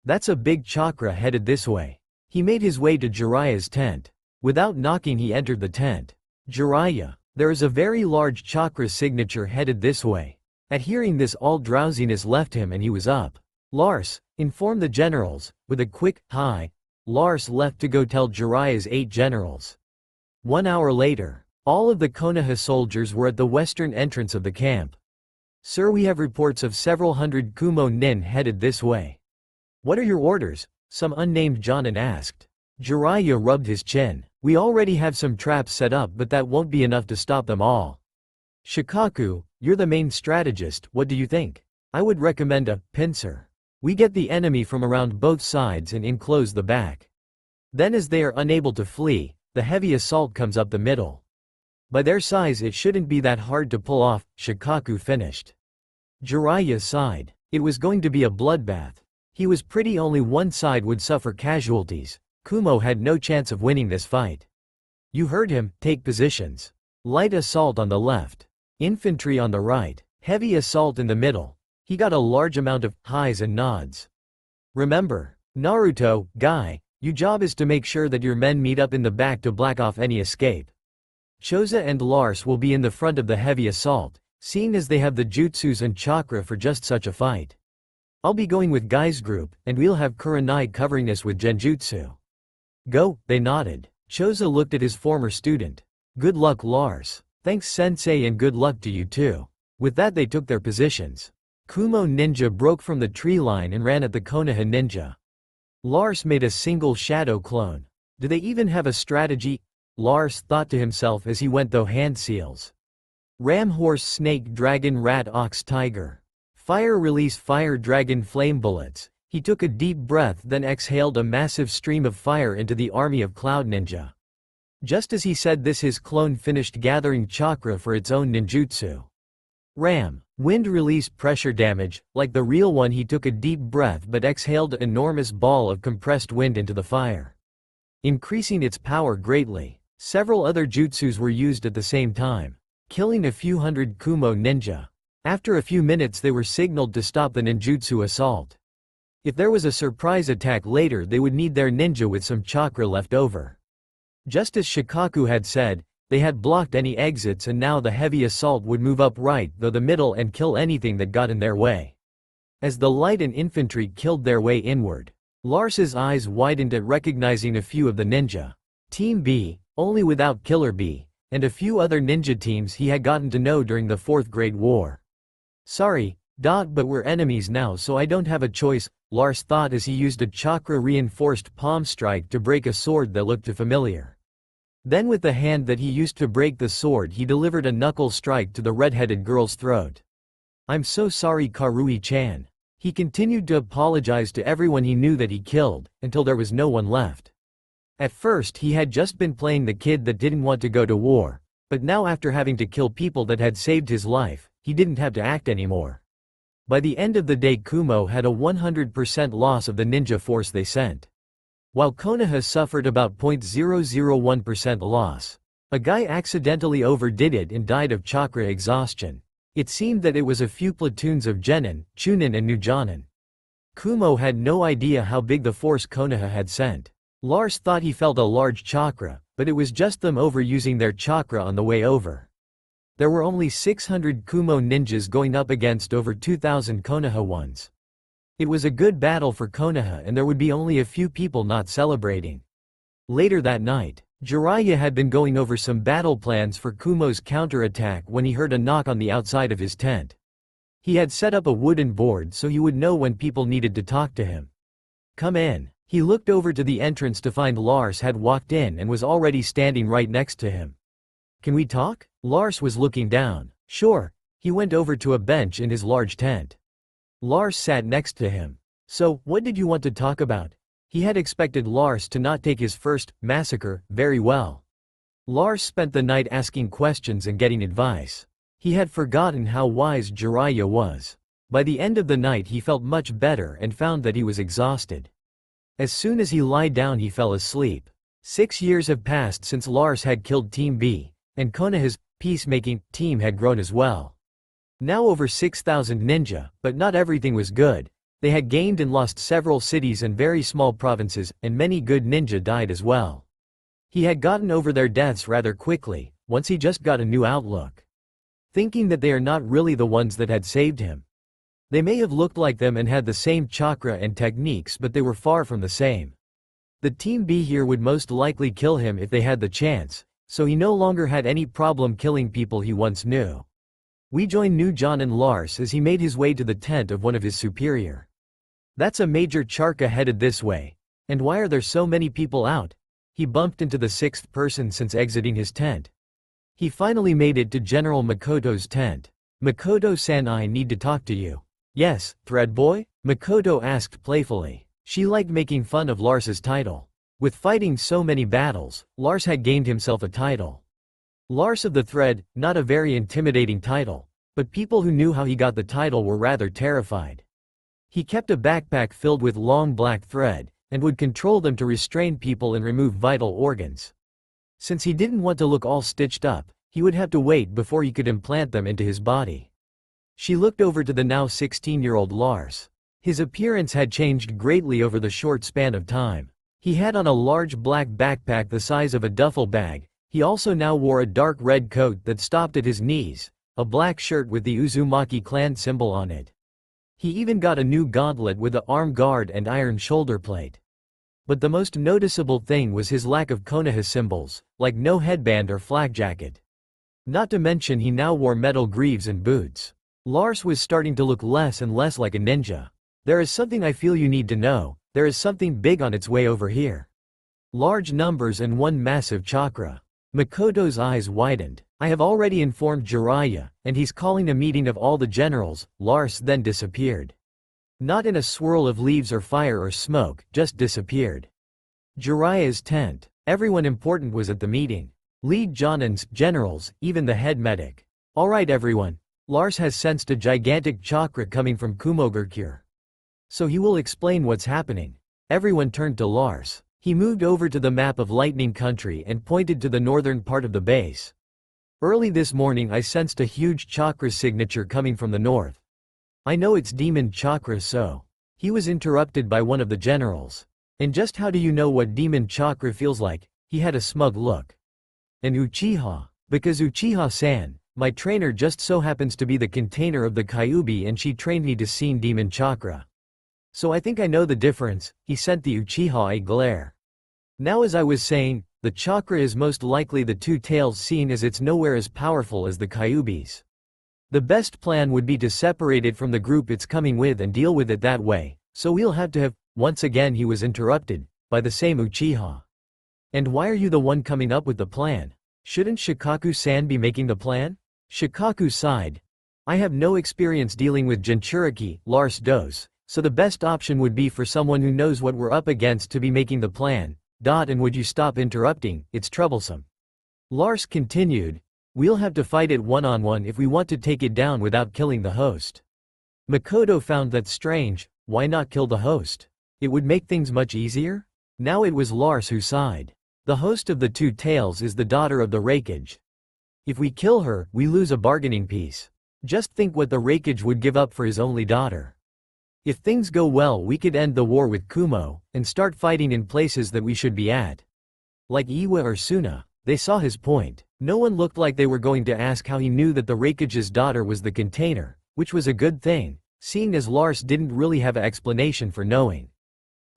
"That's a big chakra headed this way." He made his way to Jiraiya's tent. Without knocking he entered the tent. "Jiraiya, there is a very large chakra signature headed this way." At hearing this all drowsiness left him and he was up. "Lars, inform the generals." With a quick, "Hi," Lars left to go tell Jiraiya's 8 generals. 1 hour later, all of the Konoha soldiers were at the western entrance of the camp. "Sir, we have reports of several hundred Kumo nin headed this way." "What are your orders?" some unnamed Jonin asked. Jiraiya rubbed his chin. "We already have some traps set up but that won't be enough to stop them all." "Shikaku, you're the main strategist, what do you think?" "I would recommend a pincer. We get the enemy from around both sides and enclose the back. Then as they are unable to flee, the heavy assault comes up the middle. By their size it shouldn't be that hard to pull off," Shikaku finished. Jiraiya sighed. It was going to be a bloodbath. He was pretty only one side would suffer casualties. Kumo had no chance of winning this fight. "You heard him, take positions. Light assault on the left. Infantry on the right. Heavy assault in the middle." He got a large amount of highs and nods. "Remember, Naruto, guy, your job is to make sure that your men meet up in the back to black off any escape. Choza and Lars will be in the front of the heavy assault, seeing as they have the jutsus and chakra for just such a fight. I'll be going with Guy's group, and we'll have Kurenai covering us with Genjutsu." "Go," they nodded. Choza looked at his former student. "Good luck, Lars." "Thanks sensei and good luck to you too." With that they took their positions. Kumo ninja broke from the tree line and ran at the Konoha ninja. Lars made a single shadow clone. Do they even have a strategy? Lars thought to himself as he went though hand seals. Ram horse snake dragon rat ox tiger. Fire release fire dragon flame bullets. He took a deep breath then exhaled a massive stream of fire into the army of Cloud Ninja. Just as he said this his clone finished gathering chakra for its own ninjutsu. Ram, wind release pressure damage. Like the real one he took a deep breath but exhaled an enormous ball of compressed wind into the fire, increasing its power greatly. Several other jutsus were used at the same time, killing a few hundred Kumo ninja. After a few minutes they were signaled to stop the ninjutsu assault. If there was a surprise attack later they would need their ninja with some chakra left over. Just as Shikaku had said, they had blocked any exits and now the heavy assault would move up right through the middle and kill anything that got in their way. As the light and infantry killed their way inward, Lars's eyes widened at recognizing a few of the ninja. Team B, only without Killer B, and a few other ninja teams he had gotten to know during the 4th Great War. Sorry, Doc, but we're enemies now so I don't have a choice, Lars thought as he used a chakra-reinforced palm strike to break a sword that looked too familiar. Then with the hand that he used to break the sword he delivered a knuckle strike to the red-headed girl's throat. I'm so sorry Karui-chan. He continued to apologize to everyone he knew that he killed, until there was no one left. At first he had just been playing the kid that didn't want to go to war, but now after having to kill people that had saved his life, he didn't have to act anymore. By the end of the day Kumo had a 100% loss of the ninja force they sent, while Konoha suffered about 0.001% loss. A guy accidentally overdid it and died of chakra exhaustion. It seemed that it was a few platoons of Genin, Chunin and Nujonin. Kumo had no idea how big the force Konoha had sent. Lars thought he felt a large chakra, but it was just them overusing their chakra on the way over. There were only 600 Kumo ninjas going up against over 2,000 Konoha ones. It was a good battle for Konoha and there would be only a few people not celebrating. Later that night, Jiraiya had been going over some battle plans for Kumo's counterattack when he heard a knock on the outside of his tent. He had set up a wooden board so he would know when people needed to talk to him. "Come in." He looked over to the entrance to find Lars had walked in and was already standing right next to him. "Can we talk?" Lars was looking down. "Sure." He went over to a bench in his large tent. Lars sat next to him. "So, what did you want to talk about?" He had expected Lars to not take his first massacre very well. Lars spent the night asking questions and getting advice. He had forgotten how wise Jiraiya was. By the end of the night he felt much better and found that he was exhausted. As soon as he lied down he fell asleep. 6 years have passed since Lars had killed Team B, and Konoha's peacemaking team had grown as well. Now over 6,000 ninja, but not everything was good. They had gained and lost several cities and very small provinces, and many good ninja died as well. He had gotten over their deaths rather quickly, once he just got a new outlook. Thinking that they are not really the ones that had saved him. They may have looked like them and had the same chakra and techniques but they were far from the same. The Team B here would most likely kill him if they had the chance, so he no longer had any problem killing people he once knew. We joined Nujon and Lars as he made his way to the tent of one of his superior. "That's a major charka headed this way. And why are there so many people out?" He bumped into the 6th person since exiting his tent. He finally made it to General Makoto's tent. "Makoto-san, I need to talk to you." "Yes, Thread Boy?" Makoto asked playfully. She liked making fun of Lars's title. With fighting so many battles, Lars had gained himself a title. Lars of the Thread, not a very intimidating title, but people who knew how he got the title were rather terrified. He kept a backpack filled with long black thread, and would control them to restrain people and remove vital organs. Since he didn't want to look all stitched up, he would have to wait before he could implant them into his body. She looked over to the now 16-year-old Lars. His appearance had changed greatly over the short span of time. He had on a large black backpack the size of a duffel bag. He also now wore a dark red coat that stopped at his knees, a black shirt with the Uzumaki clan symbol on it. He even got a new gauntlet with an arm guard and iron shoulder plate. But the most noticeable thing was his lack of Konoha symbols, like no headband or flak jacket. Not to mention he now wore metal greaves and boots. Lars was starting to look less and less like a ninja. "There is something I feel you need to know. There is something big on its way over here." Large numbers and one massive chakra. Makoto's eyes widened. "I have already informed Jiraiya, and he's calling a meeting of all the generals." Lars then disappeared. Not in a swirl of leaves or fire or smoke, just disappeared. Jiraiya's tent. Everyone important was at the meeting. Lead Jonins, generals, even the head medic. "Alright everyone. Lars has sensed a gigantic chakra coming from Kumogurkure. So he will explain what's happening." Everyone turned to Lars. He moved over to the map of Lightning Country and pointed to the northern part of the base. "Early this morning I sensed a huge chakra signature coming from the north. I know it's demon chakra so." He was interrupted by one of the generals. "And just how do you know what demon chakra feels like?" He had a smug look. "An Uchiha. Because Uchiha-san, my trainer just so happens to be the container of the Kyuubi and she trained me to see demon chakra. So I think I know the difference." He sent the Uchiha a glare. "Now as I was saying, the chakra is most likely the two tails seeing as it's nowhere as powerful as the Kyuubi's. The best plan would be to separate it from the group it's coming with and deal with it that way, so we'll have to have—" Once again he was interrupted, by the same Uchiha. "And why are you the one coming up with the plan? Shouldn't Shikaku-san be making the plan?" Shikaku sighed. "I have no experience dealing with Jinchuriki, Lars does. So the best option would be for someone who knows what we're up against to be making the plan. And would you stop interrupting, it's troublesome." Lars continued, "We'll have to fight it one-on-one if we want to take it down without killing the host. Makoto found that strange. Why not kill the host? It would make things much easier? Now it was Lars who sighed. The host of the Two Tails is the daughter of the Raikage. If we kill her, we lose a bargaining piece. Just think what the Raikage would give up for his only daughter. If things go well, we could end the war with Kumo, and start fighting in places that we should be at. Like Iwa or Suna. They saw his point. No one looked like they were going to ask how he knew that the Raikage's daughter was the container, which was a good thing, seeing as Lars didn't really have an explanation for knowing.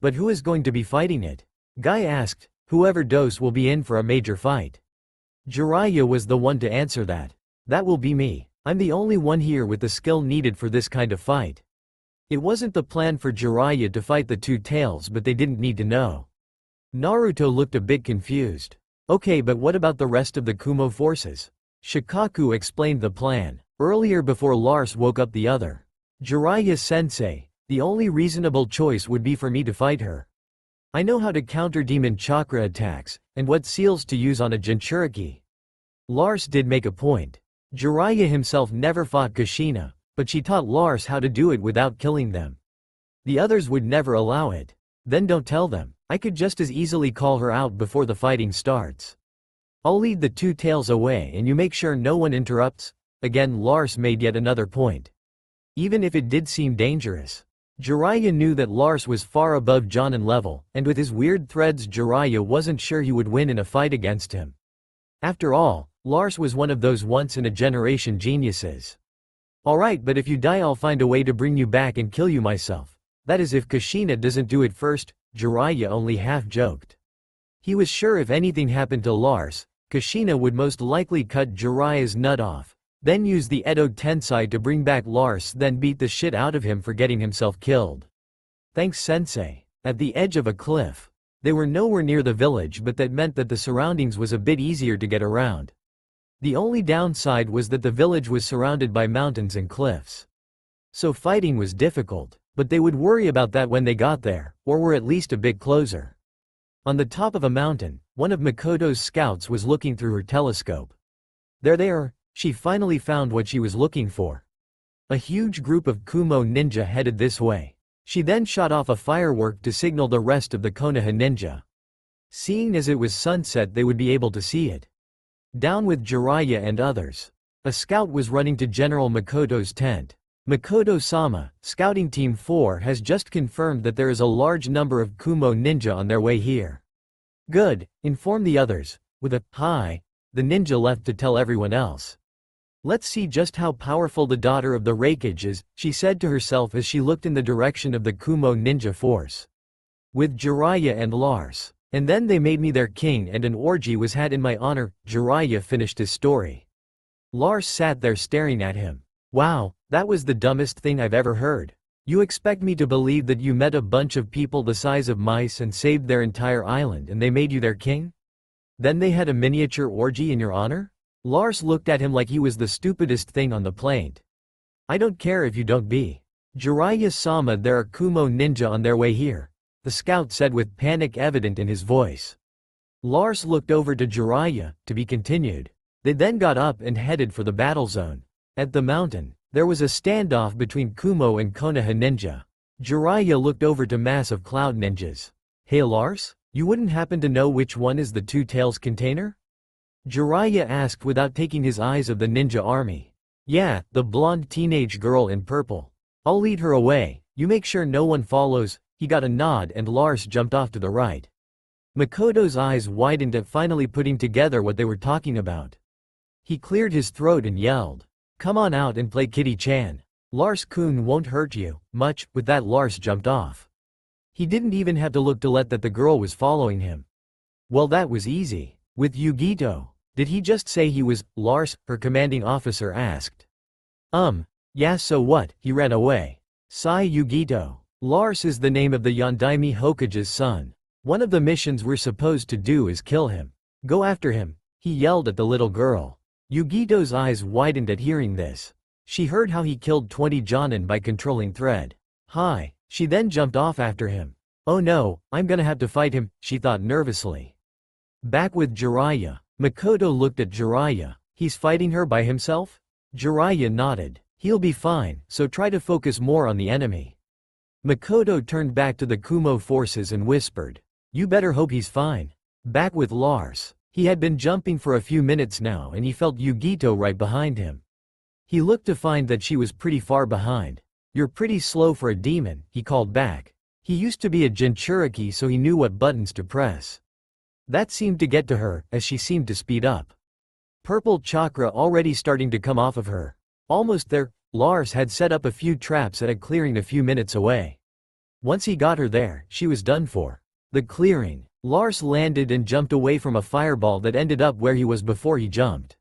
But who is going to be fighting it? Guy asked. Whoever does will be in for a major fight. Jiraiya was the one to answer that. That will be me. I'm the only one here with the skill needed for this kind of fight. It wasn't the plan for Jiraiya to fight the Two Tails, but they didn't need to know. Naruto looked a bit confused. Okay, but what about the rest of the Kumo forces? Shikaku explained the plan, earlier before Lars woke up the other. Jiraiya-sensei, the only reasonable choice would be for me to fight her. I know how to counter demon chakra attacks, and what seals to use on a Jinchuriki. Lars did make a point. Jiraiya himself never fought Kushina, but she taught Lars how to do it without killing them. The others would never allow it. Then don't tell them. I could just as easily call her out before the fighting starts. I'll lead the Two Tails away and you make sure no one interrupts. Again Lars made yet another point. Even if it did seem dangerous. Jiraiya knew that Lars was far above Jonin level, and with his weird threads Jiraiya wasn't sure he would win in a fight against him. After all, Lars was one of those once-in-a-generation geniuses. Alright, but if you die I'll find a way to bring you back and kill you myself. That is if Kushina doesn't do it first. Jiraiya only half-joked. He was sure if anything happened to Lars, Kushina would most likely cut Jiraiya's nut off, then use the Edo Tensei to bring back Lars, then beat the shit out of him for getting himself killed. Thanks sensei. At the edge of a cliff. They were nowhere near the village, but that meant that the surroundings was a bit easier to get around. The only downside was that the village was surrounded by mountains and cliffs. So fighting was difficult. But they would worry about that when they got there, or were at least a bit closer. On the top of a mountain, one of Makoto's scouts was looking through her telescope. There, she finally found what she was looking for. A huge group of Kumo ninja headed this way. She then shot off a firework to signal the rest of the Konoha ninja. Seeing as it was sunset they would be able to see it. Down with Jiraiya and others. A scout was running to General Makoto's tent. Makoto-sama, Scouting Team 4 has just confirmed that there is a large number of Kumo ninja on their way here. Good, inform the others. With a hi, the ninja left to tell everyone else. Let's see just how powerful the daughter of the Raikage is, she said to herself as she looked in the direction of the Kumo ninja force. With Jiraiya and Lars. And then they made me their king and an orgy was had in my honor. Jiraiya finished his story. Lars sat there staring at him. Wow, that was the dumbest thing I've ever heard. You expect me to believe that you met a bunch of people the size of mice and saved their entire island and they made you their king? Then they had a miniature orgy in your honor? Lars looked at him like he was the stupidest thing on the planet. I don't care if you don't be. Jiraiya-sama, there are Kumo ninja on their way here, the scout said with panic evident in his voice. Lars looked over to Jiraiya, to be continued. They then got up and headed for the battle zone. At the mountain, there was a standoff between Kumo and Konoha ninja. Jiraiya looked over to mass of cloud ninjas. Hey Lars, you wouldn't happen to know which one is the Two Tails container? Jiraiya asked without taking his eyes of the ninja army. Yeah, the blonde teenage girl in purple. I'll lead her away, you make sure no one follows. He got a nod and Lars jumped off to the right. Makoto's eyes widened at finally putting together what they were talking about. He cleared his throat and yelled. Come on out and play Kitty-chan. Lars-kun won't hurt you much. With that Lars jumped off. He didn't even have to look to let that the girl was following him. Well, that was easy. With Yugito. Did he just say he was Lars? Her commanding officer asked. Yeah, so what? He ran away. Sigh Yugito. Lars is the name of the Yondaime Hokage's son. One of the missions we're supposed to do is kill him. Go after him, he yelled at the little girl. Yugito's eyes widened at hearing this. She heard how he killed 20 Jonin by controlling thread. Hi, she then jumped off after him. Oh no, I'm gonna have to fight him, she thought nervously. Back with Jiraiya, Makoto looked at Jiraiya. He's fighting her by himself? Jiraiya nodded. He'll be fine, so try to focus more on the enemy. Makoto turned back to the Kumo forces and whispered, "You better hope he's fine." Back with Lars. He had been jumping for a few minutes now and he felt Yugito right behind him. He looked to find that she was pretty far behind. "You're pretty slow for a demon," he called back. He used to be a Jinchuriki, so he knew what buttons to press. That seemed to get to her, as she seemed to speed up. Purple chakra already starting to come off of her. Almost there, Lars had set up a few traps at a clearing a few minutes away. Once he got her there, she was done for. The clearing. Lars landed and jumped away from a fireball that ended up where he was before he jumped.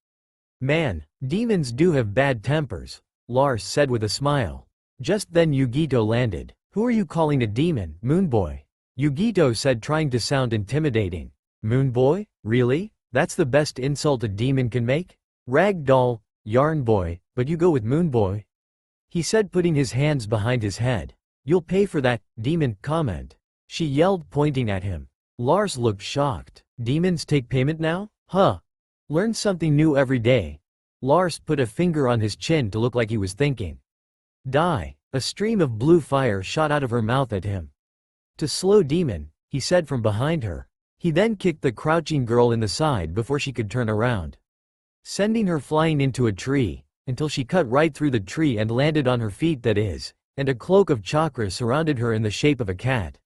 "Man, demons do have bad tempers," Lars said with a smile. Just then Yugito landed. "Who are you calling a demon, Moonboy?" Yugito said, trying to sound intimidating. "Moonboy? Really? That's the best insult a demon can make? Rag doll, yarn boy, but you go with Moonboy?" He said, putting his hands behind his head. "You'll pay for that, demon, comment," she yelled, pointing at him. Lars looked shocked. "Demons take payment now? Huh. Learn something new every day." Lars put a finger on his chin to look like he was thinking. "Die." A stream of blue fire shot out of her mouth at him. "To slow demon," he said from behind her. He then kicked the crouching girl in the side before she could turn around, sending her flying into a tree, until she cut right through the tree and landed on her feet, that is, and a cloak of chakra surrounded her in the shape of a cat.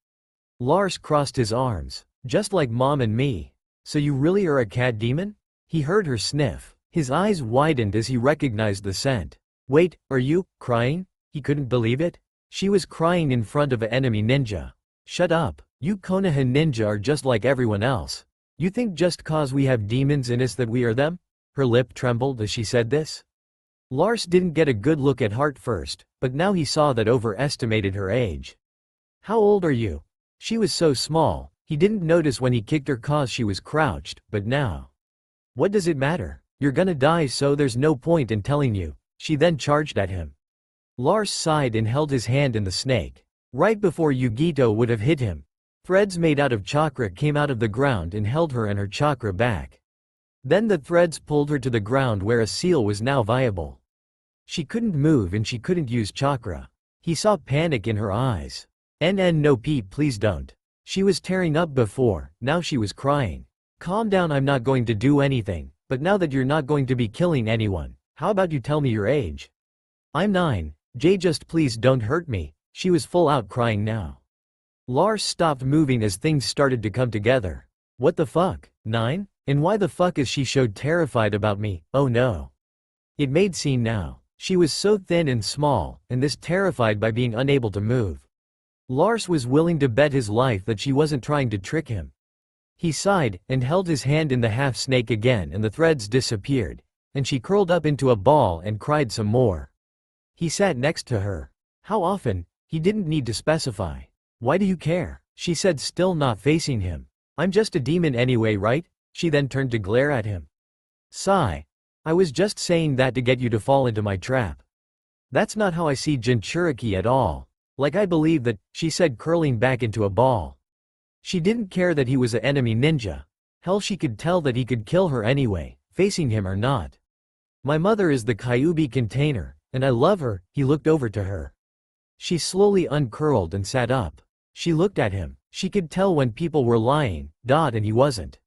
Lars crossed his arms. "Just like mom and me. So you really are a cat demon?" He heard her sniff. His eyes widened as he recognized the scent. "Wait, are you crying?" He couldn't believe it. She was crying in front of an enemy ninja. "Shut up. You Konoha ninja are just like everyone else. You think just cause we have demons in us that we are them?" Her lip trembled as she said this. Lars didn't get a good look at Heart first, but now he saw that overestimated her age. "How old are you?" She was so small, he didn't notice when he kicked her cause she was crouched, but now. "What does it matter? You're gonna die, so there's no point in telling you." She then charged at him. Lars sighed and held his hand in the snake. Right before Yugito would have hit him, threads made out of chakra came out of the ground and held her and her chakra back. Then the threads pulled her to the ground where a seal was now viable. She couldn't move and she couldn't use chakra. He saw panic in her eyes. No Pete, please don't." She was tearing up before, now she was crying. "Calm down, I'm not going to do anything, but now that you're not going to be killing anyone, how about you tell me your age?" "I'm 9. Jay, just please don't hurt me." She was full out crying now. Lars stopped moving as things started to come together. "What the fuck? 9? And why the fuck is she so terrified about me? Oh no." It made sense now. She was so thin and small, and this terrified by being unable to move. Lars was willing to bet his life that she wasn't trying to trick him. He sighed, and held his hand in the half-snake again, and the threads disappeared, and she curled up into a ball and cried some more. He sat next to her. "How often?" He didn't need to specify. "Why do you care?" she said, still not facing him. "I'm just a demon anyway, right?" She then turned to glare at him. Sigh. "I was just saying that to get you to fall into my trap. That's not how I see Jinchuriki at all. Like I believe that," she said, curling back into a ball. She didn't care that he was an enemy ninja. Hell, she could tell that he could kill her anyway, facing him or not. "My mother is the Kyuubi container, and I love her." He looked over to her. She slowly uncurled and sat up. She looked at him. She could tell when people were lying, and he wasn't.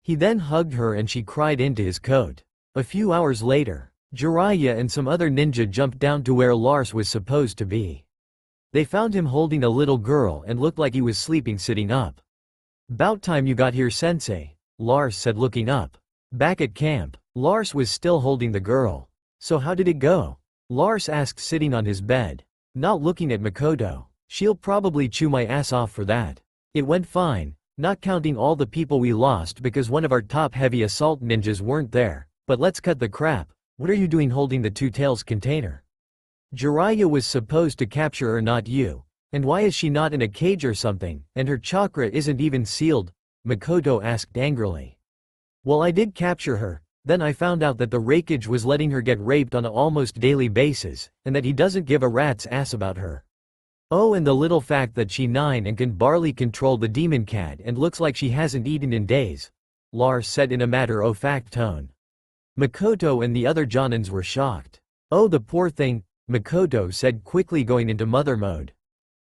He then hugged her and she cried into his coat. A few hours later, Jiraiya and some other ninja jumped down to where Lars was supposed to be. They found him holding a little girl and looked like he was sleeping sitting up. "'Bout time you got here, sensei," Lars said, looking up. Back at camp, Lars was still holding the girl. "So how did it go?" Lars asked, sitting on his bed. Not looking at Makoto. "She'll probably chew my ass off for that." "It went fine, not counting all the people we lost because one of our top heavy assault ninjas weren't there. But let's cut the crap. What are you doing holding the Two Tails container? Jiraiya was supposed to capture her, not you. And why is she not in a cage or something, and her chakra isn't even sealed?" Makoto asked angrily. "Well, I did capture her. Then I found out that the Raikage was letting her get raped on an almost daily basis, and that he doesn't give a rat's ass about her. Oh, and the little fact that she 9 and can barely control the demon cat and looks like she hasn't eaten in days," Lars said in a matter-of-fact tone. Makoto and the other Jonins were shocked. Oh, the poor thing, Makoto said quickly, going into mother mode.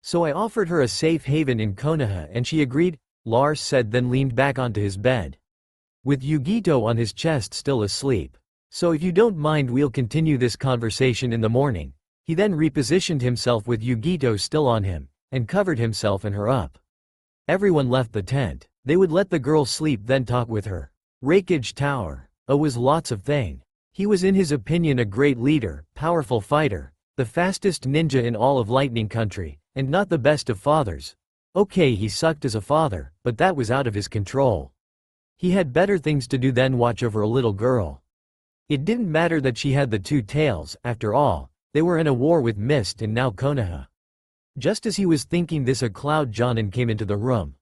So I offered her a safe haven in Konoha and she agreed, Lars said, then leaned back onto his bed, with Yugito on his chest still asleep. So if you don't mind, we'll continue this conversation in the morning. He then repositioned himself with Yugito still on him, and covered himself and her up. Everyone left the tent. They would let the girl sleep then talk with her. Raikage Tower. Was lots of thing. He was in his opinion a great leader, powerful fighter, the fastest ninja in all of Lightning Country, and not the best of fathers. Okay, he sucked as a father, but that was out of his control. He had better things to do than watch over a little girl. It didn't matter that she had the two tails, after all, they were in a war with Mist and now Konoha. Just as he was thinking this, a Cloud Jonin came into the room.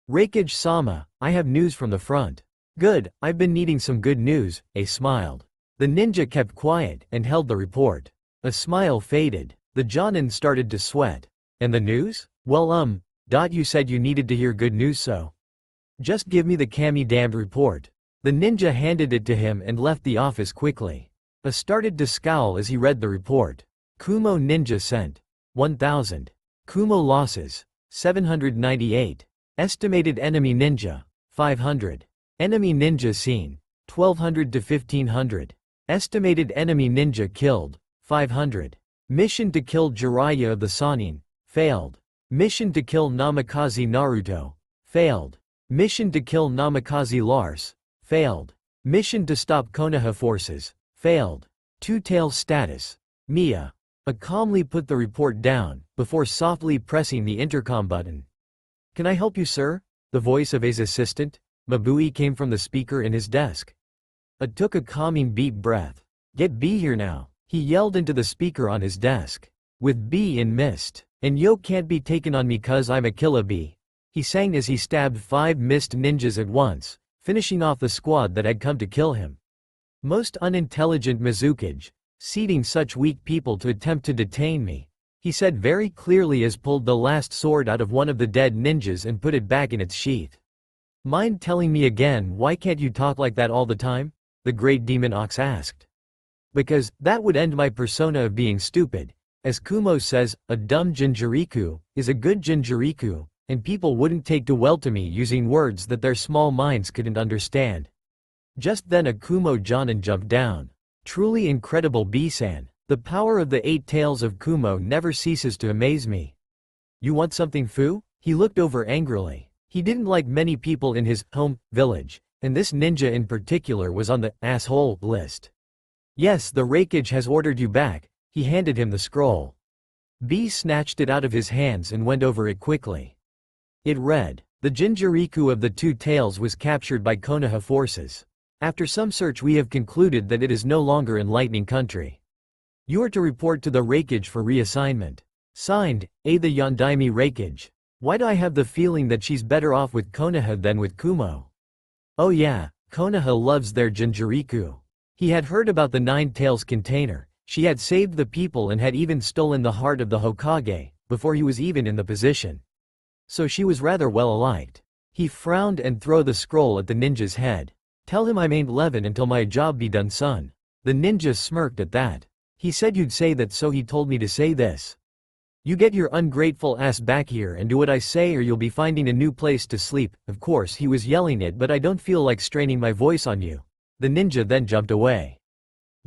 Raikage-sama, I have news from the front. Good, I've been needing some good news, A smiled. The ninja kept quiet and held the report. A smile faded. The Jonin started to sweat. And the news? Well, you said you needed to hear good news, so just give me the damned report. The ninja handed it to him and left the office quickly. Started to scowl as he read the report. Kumo ninja sent 1,000. Kumo losses 798. Estimated enemy ninja 500. Enemy ninja seen 1,200 to 1,500. Estimated enemy ninja killed 500. Mission to kill Jiraiya of the Sannin failed. Mission to kill Namikaze Naruto failed. Mission to kill Namikaze Lars failed. Mission to stop Konoha forces failed. Two-tail status. Mia calmly put the report down, before softly pressing the intercom button. Can I help you, sir? The voice of A's assistant, Mabui, came from the speaker in his desk. Took a calming deep breath. Get B here now, he yelled into the speaker on his desk. With B in Mist. And yo can't be taken on me cause I'm a killer B. He sang as he stabbed 5 Mist ninjas at once, finishing off the squad that had come to kill him. Most unintelligent Mizukage, seating such weak people to attempt to detain me, he said very clearly as pulled the last sword out of one of the dead ninjas and put it back in its sheath. Mind telling me again, why can't you talk like that all the time? The great demon ox asked. Because, that would end my persona of being stupid. As Kumo says, a dumb Jinjuriku is a good Jinjuriku, and people wouldn't take too well to me using words that their small minds couldn't understand. Just then a Kumo Jonin jumped down. Truly incredible B-san. The power of the 8 tails of Kumo never ceases to amaze me. You want something, Fu? He looked over angrily. He didn't like many people in his home village, and this ninja in particular was on the asshole list. Yes, the Raikage has ordered you back. He handed him the scroll. B snatched it out of his hands and went over it quickly. It read, the Jinjuriku of the 2 tails was captured by Konoha forces. After some search we have concluded that it is no longer in Lightning Country. You are to report to the Raikage for reassignment. Signed, A the Yondaime Raikage. Why do I have the feeling that she's better off with Konoha than with Kumo? Oh yeah, Konoha loves their Jinjuriku. He had heard about the 9 tails container. She had saved the people and had even stolen the heart of the Hokage, before he was even in the position. So she was rather well liked. He frowned and threw the scroll at the ninja's head. Tell him I ain't leavin' until my job be done, son. The ninja smirked at that. He said you'd say that, so he told me to say this. You get your ungrateful ass back here and do what I say or you'll be finding a new place to sleep. Of course he was yelling it, but I don't feel like straining my voice on you. The ninja then jumped away.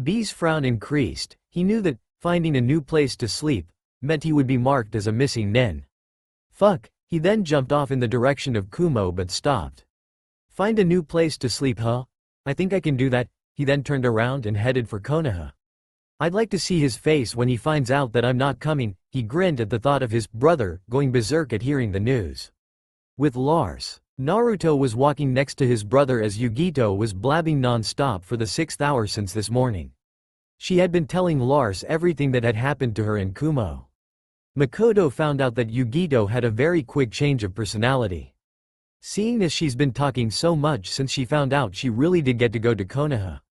B's frown increased. He knew that finding a new place to sleep meant he would be marked as a missing nin. Fuck, he then jumped off in the direction of Kumo but stopped. Find a new place to sleep, huh? I think I can do that. He then turned around and headed for Konoha. I'd like to see his face when he finds out that I'm not coming. He grinned at the thought of his brother going berserk at hearing the news. With Lars, Naruto was walking next to his brother as Yugito was blabbing non-stop for the 6th hour since this morning. She had been telling Lars everything that had happened to her and Kumo. Makoto found out that Yugito had a very quick change of personality. Seeing as she's been talking so much since she found out she really did get to go to Konoha.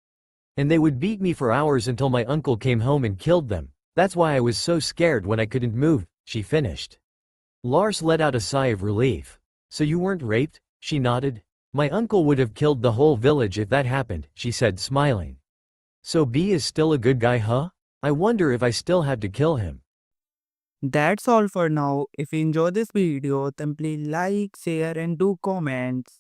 And they would beat me for hours until my uncle came home and killed them. That's why I was so scared when I couldn't move, she finished. Lars let out a sigh of relief. So you weren't raped? She nodded. My uncle would have killed the whole village if that happened, she said, smiling. So B is still a good guy, huh? I wonder if I still have to kill him. That's all for now. If you enjoy this video, then please like, share and do comments.